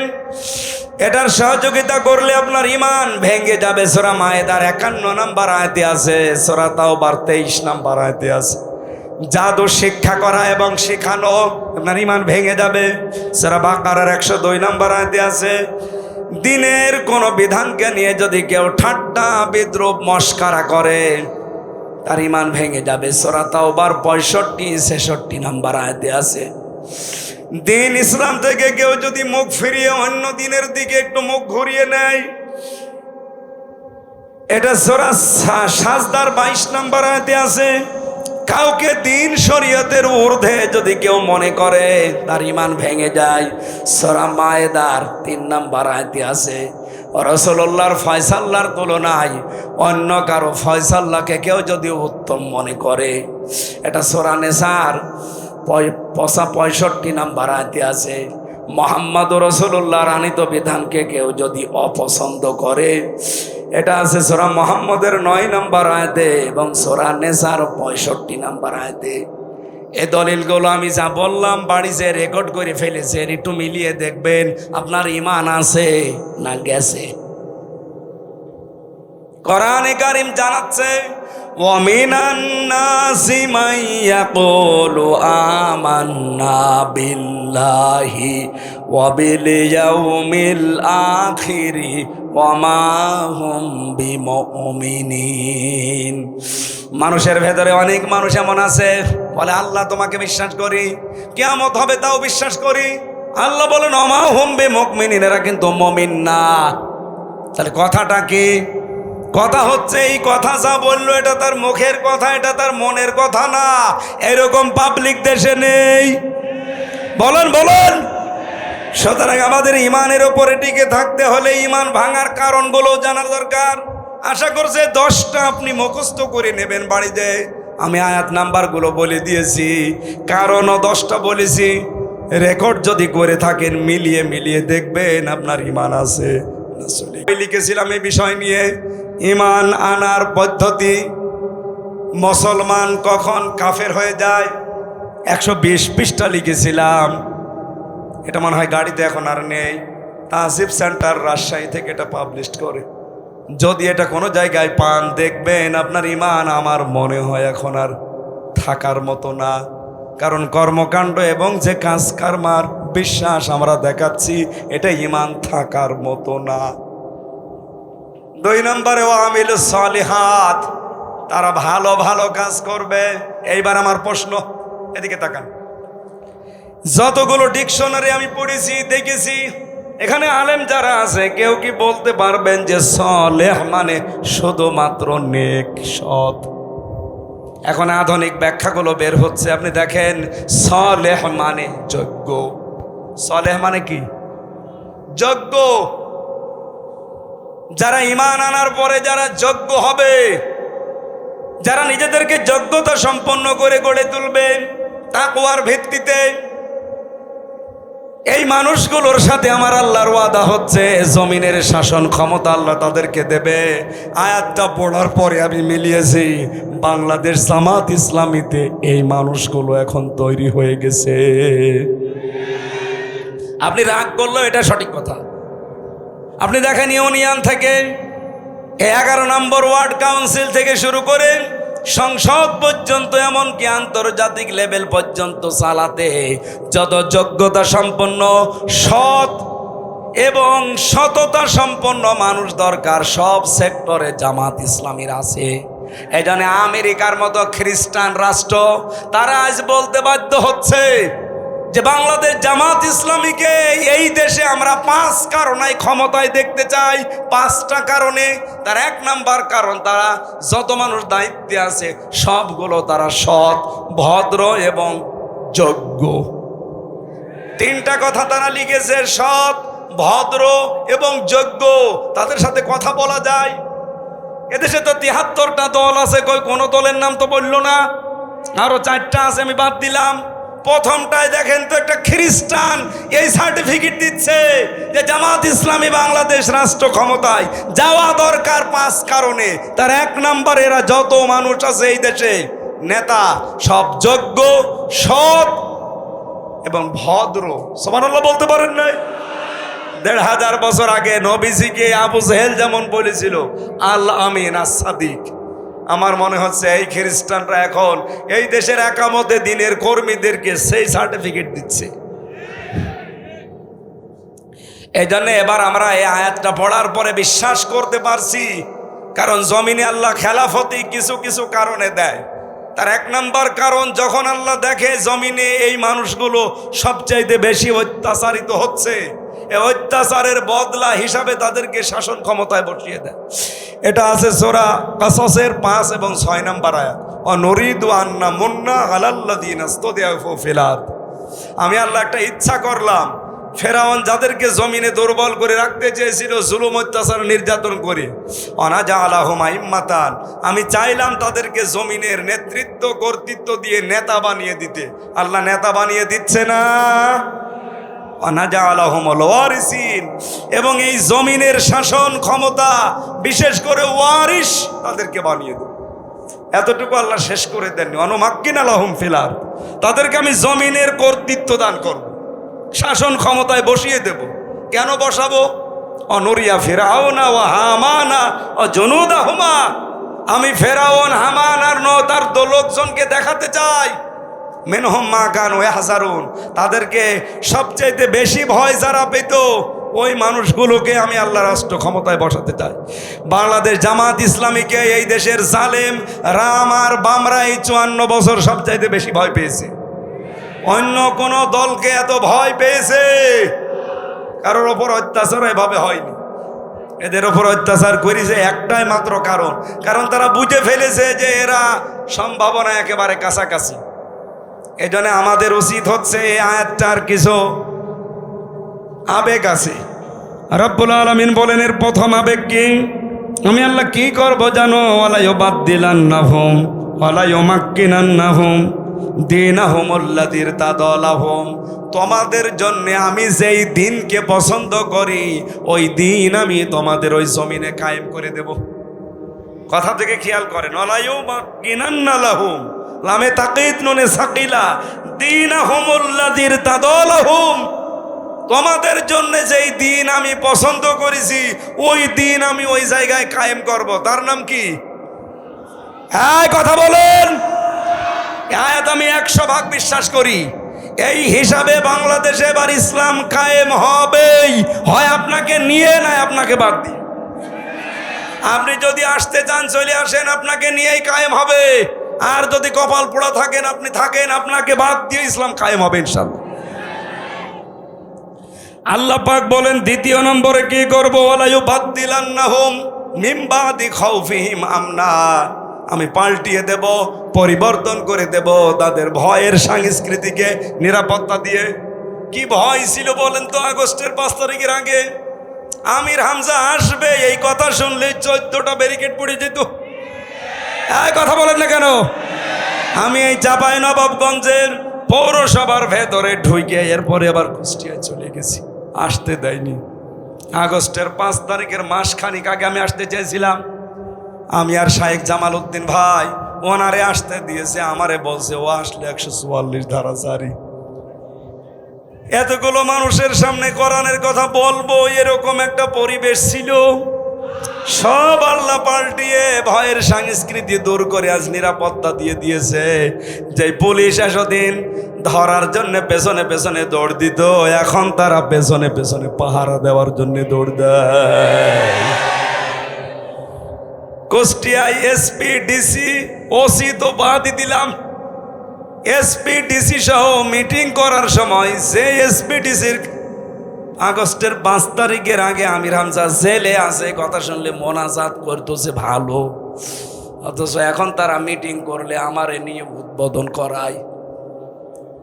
এটার সহযোগিতা করলে আপনার ঈমান ভেঙে যাবে। সূরা মায়েদার 51 নম্বর আয়াতে আছে, সূরা তাওবার 23 নম্বর আয়াতে আছে। জাদু শিক্ষা করা এবং শেখানো আপনার ঈমান ভেঙে যাবে। সূরা বাকারার 102 নম্বর আয়াতে আছে। দিনের কোন বিধানকে নিয়ে যদি কেউ ঠাট্টা বিদ্রুপ মস্কারা করে তার ঈমান ভেঙে যাবে। সূরা তাওবার 65-66 নম্বর আয়াতে আছে। দিন ইসলাম থেকে কেউ যদি মুখ ফিরিয়ে অন্য দিনের দিকে একটু মুখ ঘুরিয়ে নেয়, এটা সূরা সাজদার 22 নম্বর আয়াতে আছে। কাউকে দিন শরীয়তের ঊর্ধ্বে যদি কেউ মনে করে তার ঈমান ভেঙে যায়। সূরা মায়েদার 3 নম্বর আয়াতে আছে। রাসূলুল্লাহর ফয়সালার তুলনায় অন্য কারো ফয়সালাকে কেউ যদি উত্তম মনে করে, এটা সূরা নিসার 65 নম্বর আয়াতে আছে। মুহাম্মদুর রাসূলুল্লাহর আনিত বিধানকে কেউ যদি অপছন্দ করে, এটা আছে সূরা মুহাম্মদের 9 নম্বর আয়াতে এবং সূরা নিসার 65 নম্বর আয়াতে। এই দলিলগুলো আমি যা বললাম বাড়িতে রেকর্ড করে ফেলেছে, একটু মিলিয়ে দেখবেন আপনার ঈমান আছে না গেছে। কোরআনে কারীম জানাচ্ছে, ওয়ামিনান নাসি মান ইয়াকুলু আমান্না বিল্লাহি ওয়া বিল ইয়াউমিল আখিরি ওয়া মা হুম বিমুমিনিন। মানুষের ভেতরে অনেক মানুষ এমন আছে বলে আল্লাহ তোমাকে বিশ্বাস করি, কিয়ামত হবে তাও বিশ্বাস করি। আল্লাহ বলেন ওয়া মা হুম বিমুমিনিন, এরা কিন্তু মুমিন না। তাহলে কথাটা কি? কথা হচ্ছে এই কথা যা বললো এটা তার মুখের কথা, এটা তার মনের কথা না। এরকম পাবলিক দেশে নেই। বলেন বলেন। সুতরাং আমাদের ঈমানের উপরে টিকে থাকতে হলে ঈমান ভাঙার কারণগুলো জানার দরকার। আশা করছে 10টা আপনি মুখস্থ করে নেবেন বাড়িতে। আমি আয়াত নাম্বারগুলো বলে দিয়েছি, কারণও 10টা বলেছি। রেকর্ড যদি করে থাকেন মিলিয়ে মিলিয়ে দেখবেন আপনার ঈমান আছে। লিখেছিলাম এই বিষয় নিয়ে, ঈমান আনার পদ্ধতি, মুসলমান কখন কাফের হয়ে যায়। 120 পৃষ্ঠা লিখেছিলাম। এটা মনে হয় গাড়িতে এখন আর নেই। তাহজিব সেন্টার রাজশাহী থেকে এটা পাবলিশ করে। যদি এটা কোনো জায়গায় পান দেখবেন আপনার ঈমান আমার মনে হয় এখন আর থাকার মতো না। কারণ কর্মকাণ্ড এবং যে কাজ কারমার বিশ্বাস আমরা দেখাচ্ছি এটা ঈমান থাকার মতো না। 2 নম্বরে ওয়ামিলুস সালিহাত, তারা ভালো ভালো কাজ করবে। এইবার আমার প্রশ্ন, এদিকে তাকান। যতগুলো ডিকশনারি আমি পড়েছি দেখেছি, এখানে আলেম যারা আছে কেউ কি বলতে পারবেন যে সালেহ মানে শুধুমাত্র নেক সৎ? এখন আধুনিক ব্যাখ্যাগুলো বের হচ্ছে, আপনি দেখেন সালেহ মানে যোগ্য। সালেহ মানে কি? যোগ্য। যারা ঈমান আনার পরে যারা যোগ্য হবে, যারা নিজেদেরকে যোগ্যতা সম্পন্ন করে গড়ে তুলবে তাকওয়ার ভিত্তিতে, এই মানুষগুলোর সাথে আমার আল্লাহর ওয়াদা হচ্ছে জমিনের শাসন ক্ষমতা আল্লাহ তাদেরকে দেবে। আয়াতটা পড়ার পরে আমি মিলিয়েছি, বাংলাদেশ জামাত ইসলামীতে এই মানুষগুলো এখন তৈরি হয়ে গেছে। আপনি রাগ করলেও এটা সঠিক কথা। আপনি দেখেন ইউনিয়ন থেকে 11 নম্বর ওয়ার্ড কাউন্সিল থেকে শুরু করে সংসদ পর্যন্ত, এমনকি আন্তর্জাতিক লেভেল পর্যন্ত চালাতে যত যোগ্যতা সম্পন্ন, সৎ এবং সততা সম্পন্ন মানুষ দরকার, সব সেক্টরে জামাত ইসলামীর আছে। এই জন্য আমেরিকার মতো খ্রিস্টান রাষ্ট্র তারা আজ বলতে বাধ্য হচ্ছে যে বাংলাদেশ জামাত ইসলামীকে এই দেশে আমরা 5 কারণে ক্ষমতায় দেখতে চাই। 5টা কারণে। তার 1 নাম্বার কারণ, তারা যত মানুষ দায়িত্বে আছে সবগুলো তারা সৎ, ভদ্র এবং যোগ্য। 3টা কথা তারা লিখেছে, সৎ, ভদ্র এবং যোগ্য। তাদের সাথে কথা বলা যায়। এদেশে তো 73টা দল আছে, কোনো দলের নাম তো বললো না। আরো 4টা আছে, আমি বাদ দিলাম। প্রথমটায় দেখেন তো, একটা খ্রিস্টান এই সার্টিফিকেট দিচ্ছে যে জামাত ইসলামী বাংলাদেশ রাষ্ট্র ক্ষমতায় যাওয়া দরকার 5 কারণে। তার 1 নাম্বার, এরা যত মানুষ আছে এই দেশে নেতা সব যোগ্য, সৎ এবং ভদ্র। সুবহানাল্লাহ বলতে পারেন নাই? 1500 বছর আগে নবীজিকে আবু জেহেল যেমন বলেছিল আল আমিন আস সাদিক, আমার মনে হচ্ছে এই খ্রিস্টানরা এখন এই দেশের একামতে দিনের কর্মীদেরকে সেই সার্টিফিকেট দিচ্ছে। এই জন্য এবার আমরা এই আয়াতটা পড়ার পরে বিশ্বাস করতে পারছি, কারণ জমিনে আল্লাহ খেলাফতি কিছু কিছু কারণে দেয়। তার 1 নাম্বার কারণ, যখন আল্লাহ দেখে জমিনে এই মানুষগুলো সবচাইতে বেশি অত্যাচারিত হচ্ছে, এই অত্যাচারের বদলা হিসাবে তাদেরকে শাসন ক্ষমতায় বসিয়ে দেয়। এটা আছে সূরা কাসাসের 5 এবং 6 নাম্বার আয়াত। অনুরিদু আন্না মুন্না আলাল্লাযিনা ইসতাদআফু ফিল আরদ। আমি আল্লাহ একটা ইচ্ছা করলাম, ফেরাউন যাদেরকে জমিনে দুর্বল করে রাখতে চেয়েছিল জুলুম, অত্যাচার, নির্যাতন করে, অনাজালাহুম আইম্মাতান, আমি চাইলাম তাদেরকে জমিনের নেতৃত্ব, কর্তৃত্ব দিয়ে নেতা বানিয়ে দিতে। আল্লাহ নেতা বানিয়ে দিচ্ছে না। অনাজালাহুমুল ওয়ারিসিন, এবং এই জমিনের শাসন ক্ষমতা বিশেষ করে ওয়ারিস তাদেরকে বানিয়ে দেব। এতটুকু আল্লাহ শেষ করে দেননি। অনুমাক্কিনা লাহুম ফিল আরদ, তাদেরকে আমি জমিনের কর্তৃত্ব দান করব, শাসন ক্ষমতায় বসিয়ে দেব। কেন বসাবো? অনুরিয়া ফিরাউনা ওয়া হামানা ও জুনুদাহুমা, আমি ফেরাউন, হামান আর তার লোকজনকে দেখাতে চাই মিনহুম মা কানু ইয়াহজারুন, তাদেরকে সবচাইতে বেশি ভয় যারা পেত ওই মানুষগুলোকে আমি আল্লাহ রাষ্ট্র ক্ষমতায় বসাতে চাই। বাংলাদেশ জামাত ইসলামীকে এই দেশের জালেম রাম আর বামরা এই 54 বছর সবচাইতে বেশি ভয় পেয়েছে। অন্য কোন দলকে এত ভয় পেয়েছে কারোর ওপর অত্যাচার এভাবে হয়নি। এদের ওপর অত্যাচার করেছে একটাই মাত্র কারণ তারা বুঝে ফেলেছে যে এরা সম্ভাবনা একেবারে কাছাকাছি। এই জন্য আমাদের উচিত হচ্ছে এই আয়াতটার কিছু আবেগ আছে। রব্বুল আলামিন বলেন এর প্রথম আবেগ কি? আমি আল্লাহ কি করব জানো? ওয়ালা ইউবাদদিলান্নাহুম ওয়ালা ইউমাক্কিনান্নাহুম দীনাহুমুল্লাযী ইরতাদালাহুম, তোমাদের জন্য আমি যেই দিনকে পছন্দ করি ওই দিন আমি তোমাদের ওই জমিনে কায়েম করে দেব। কথা থেকে খেয়াল করেন, ওয়ালা ইউমাক্কিনান্না লাহুম, লামে তাকিদ নুনে সাকিলা, দীনাহুমুল্লাযী ইরতাদালাহুম, তোমাদের জন্য যেই দিন আমি পছন্দ করেছি ওই দিন আমি ওই জায়গায় কায়েম করব। তার নাম কি? হ্যাঁ, কথা বলেন। আয়াত আমি 100% বিশ্বাস করি। এই হিসাবে বাংলাদেশে এবার ইসলাম কায়েম হবেই, হয় আপনাকে নিয়ে নয় আপনাকে বাদ দিয়ে। আপনি যদি আসতে চান চলে আসেন, আপনাকে নিয়েই কায়েম হবে। আর যদি কপাল পোড়া থাকেন আপনি থাকেন, আপনাকে বাদ দিয়ে ইসলাম কায়েম হবে ইনশাআল্লাহ। আল্লাহ পাক বলেন দ্বিতীয় নম্বরে কি করব? ওয়ালা ইউবাদদিলান্নাহুম মিন বাদি খাউফিহিম আমনা, আমি পাল্টিয়ে দেব, পরিবর্তন করে দেব তাদের ভয়ের সংস্কৃতিকে নিরাপত্তা দিয়ে। কি ভয় ছিল বলেন তো? আগস্টের 5 তারিখের আগে আমির হামজা আসবে এই কথা শুনলেই 14টা ব্যারিকেড পড়ে যেত। কথা বলেন না কেন? আমি এই চাঁপাইনবাবগঞ্জের পৌরসভার ভেতরে ঢুকে এরপরে আবার কুষ্টিয়ায় চলে গেছি, আসতে দেয়নি। আগস্টের 5 তারিখের মাসখানিক আগে আমি আসতে চেয়েছিলাম, আমি আর শাহেক জামাল উদ্দিন ভাই ওনারে আসতে দিয়েছে, আমারে বলছে ও আসলে 144 ধারা জারি। এতগুলো মানুষের সামনে কোরআনের কথা বলবো এরকম একটা পরিবেশ ছিল, সব আল্লাহ পাল্টিয়ে ভয়ের সংস্কৃতি দূর করে আজ নিরাপত্তা দিয়ে দিয়েছে। যে পুলিশ এতদিন ধরার জন্য পেছনে পেছনে দৌড় দিত, এখন তারা পেছনে পেছনে পাহারা দেওয়ার জন্য দৌড় দেয়। কুষ্টিয়ায় এসপি, ডিসি, ওসি তো বাদই দিলাম, এসপিডিসি সহ মিটিং করার সময় যে এসপিডিসির আগস্টের 5 তারিখের আগে আমির হামজা জেলে আছে, কথা শুনলে মোনাজাত করতেছে ভালো, অথচ এখন তারা মিটিং করলে আমারে নিয়ে উদ্বোধন করায়।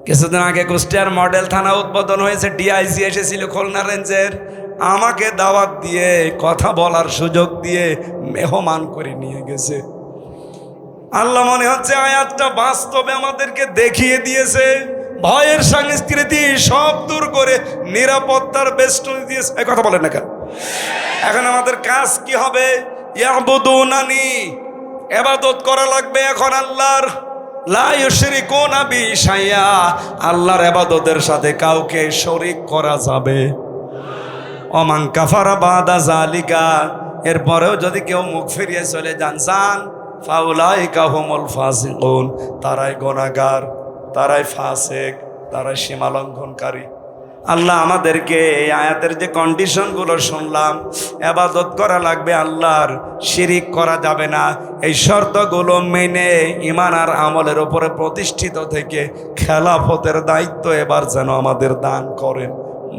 কিছুদিন আগে কুষ্টিয়ার মডেল থানা উদ্বোধন হয়েছে, ডিআইজি এসেছিল খুলনা রেঞ্জের, আমাকে দাওয়াত দিয়ে কথা বলার সুযোগ দিয়ে মেহমান করে নিয়ে গেছে। আল্লাহ মনে হচ্ছে আয়াতটা বাস্তবে আমাদেরকে দেখিয়ে দিয়েছে, ভয়ের সংস্কৃতি সব দূর করে নিরাপত্তার বেষ্টনী দিয়েছে। এই কথা বলেন না কেন? এখন আমাদের কাজ কি হবে? ইয়াবুদুনানি, ইবাদত করা লাগবে এখন আল্লাহর। লা ইউশরিকুনা বি শাইআ, আল্লাহর ইবাদতের সাথে কাউকে শরীক করা যাবে। ওমান কাফারা বাদা যালিকা, এরপরেও যদি কেউ মুখ ফিরিয়ে চলে যান ফাউলাইকা হুমুল ফাসিকুন, তারাই গুনাহগার, তারাই ফাসিক, তারাই সীমালঙ্ঘনকারী। আল্লাহ আমাদেরকে এই আয়াতের যে কন্ডিশনগুলো শুনলাম, ইবাদত করা লাগবে আল্লাহর, শিরিক করা যাবে না, এই শর্তগুলো মেনে ঈমান আর আমলের উপরে প্রতিষ্ঠিত থেকে খেলাফতের দায়িত্ব এবার যেন আমাদের দান করেন,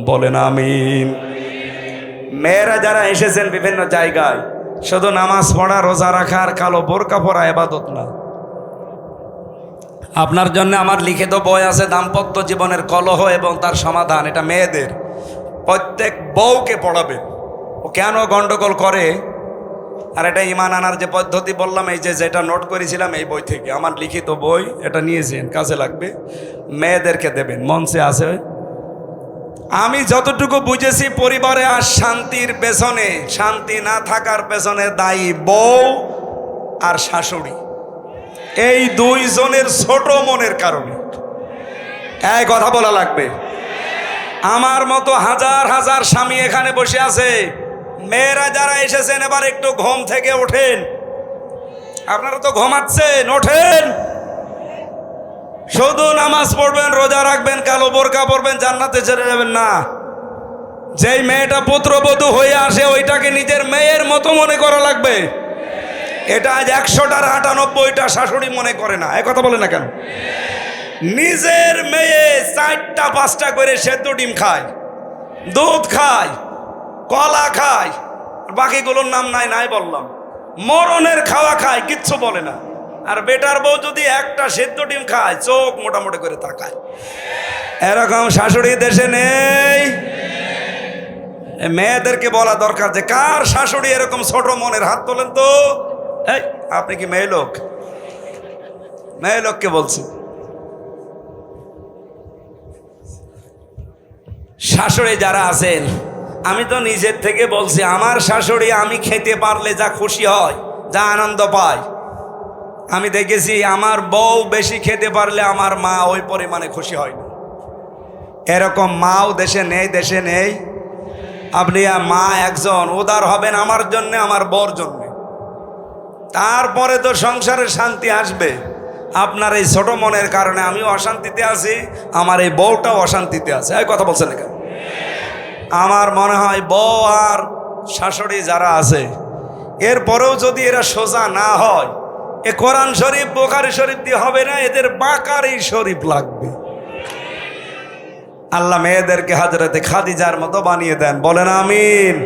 বলেন আমিন। মেয়েরা যারা এসেছেন বিভিন্ন জায়গায়, শুধু নামাজ পড়া, রোজা রাখা আর কালো বোরকা পরা ইবাদত না। আপনার জন্য আমার লিখিত বই আছে, দাম্পত্য জীবনের কলহ এবং তার সমাধান। এটা মেয়েদের, প্রত্যেক বউকে পড়াবে ও কেন গন্ডগোল করে। আর এটা ঈমান আনার যে পদ্ধতি বললাম, এই যেটা নোট করেছিলাম এই বই থেকে, আমার লিখিত বই, এটা নিয়েছেন, কাজে লাগবে, মেয়েদেরকে দেবেন, মঞ্চে আছে। আমি যতটুকু বুঝেছি, পরিবারে আর শান্তির পেছনে, শান্তি না থাকার পেছনে দায়ী বউ আর শাশুড়ি, এই দুইজনের ছোট মনের কারণে। এই কথা বলা লাগবে। আমার মতো হাজার হাজার স্বামী এখানে বসে আছে। মেয়েরা যারা এসেছেন, এবার একটু ঘুম থেকে ওঠেন। আপনারা তো ঘুমাচ্ছেন, ওঠেন। শুধু নামাজ পড়বেন, রোজা রাখবেন, কালো বোরকা পরবেন, জান্নাতে চলে যাবেন না। যেই মেয়েটা পুত্রবধূ হয়ে আসে, ওইটাকে নিজের মেয়ের মতো মনে করা লাগবে। এটা আজ 100টার 98টা শাশুড়ি মনে করে না। এই কথা বলে না কেন? নিজের মেয়ে 4টা 5টা করে সেদ্ধ ডিম খায়, দুধ খায়, কলা খায়, বাকিগুলোর নাম নাই বললাম, মরণের খাওয়া খায়, কিচ্ছু বলে না। আর বেটার বউ যদি একটা সেদ্ধ ডিম খায়, চোখ মোটামুটি করে তাকায়। এরকম শাশুড়ি দেশে নেই। মেয়েদেরকে বলা দরকার যে কার শাশুড়ি এরকম ছোট মনের, হাত তোলেন তো। এই আপনি কি মেয়ে লোক? মেয়ে লোককে বলছি। শাশুড়ি যারা আছেন, আমি তো নিজের থেকে বলছি, আমার শাশুড়ি আমি খেতে পারলে যা খুশি হয়, যা আনন্দ পায়, আমি দেখেছি আমার বউ বেশি খেতে পারলে আমার মা ওই পরিমাণে খুশি হয় না। এরকম মাও দেশে নেই। আপনি মা একজন উদার হবেন আমার জন্যে, আমার বউর জন্যে, তারপরে তো সংসারে শান্তি আসবে। আপনার এই ছোট মনের কারণে আমিও অশান্তিতে আছি, আমার এই বউটাও অশান্তিতে আছে। এই কথা বলছেন না কেন? আমার মনে হয় বউ আর শাশুড়ি যারা আছে, এরপরেও যদি এরা সোজা না হয়, এ কোরআন শরীফ বুখারী শরীফ দিয়ে হবে না, এদের বাকারি শরীফ লাগবে। আল্লাহ মেয়েদেরকে হযরতে খাদিজার মতো বানিয়ে দেন, বলেন আমিন।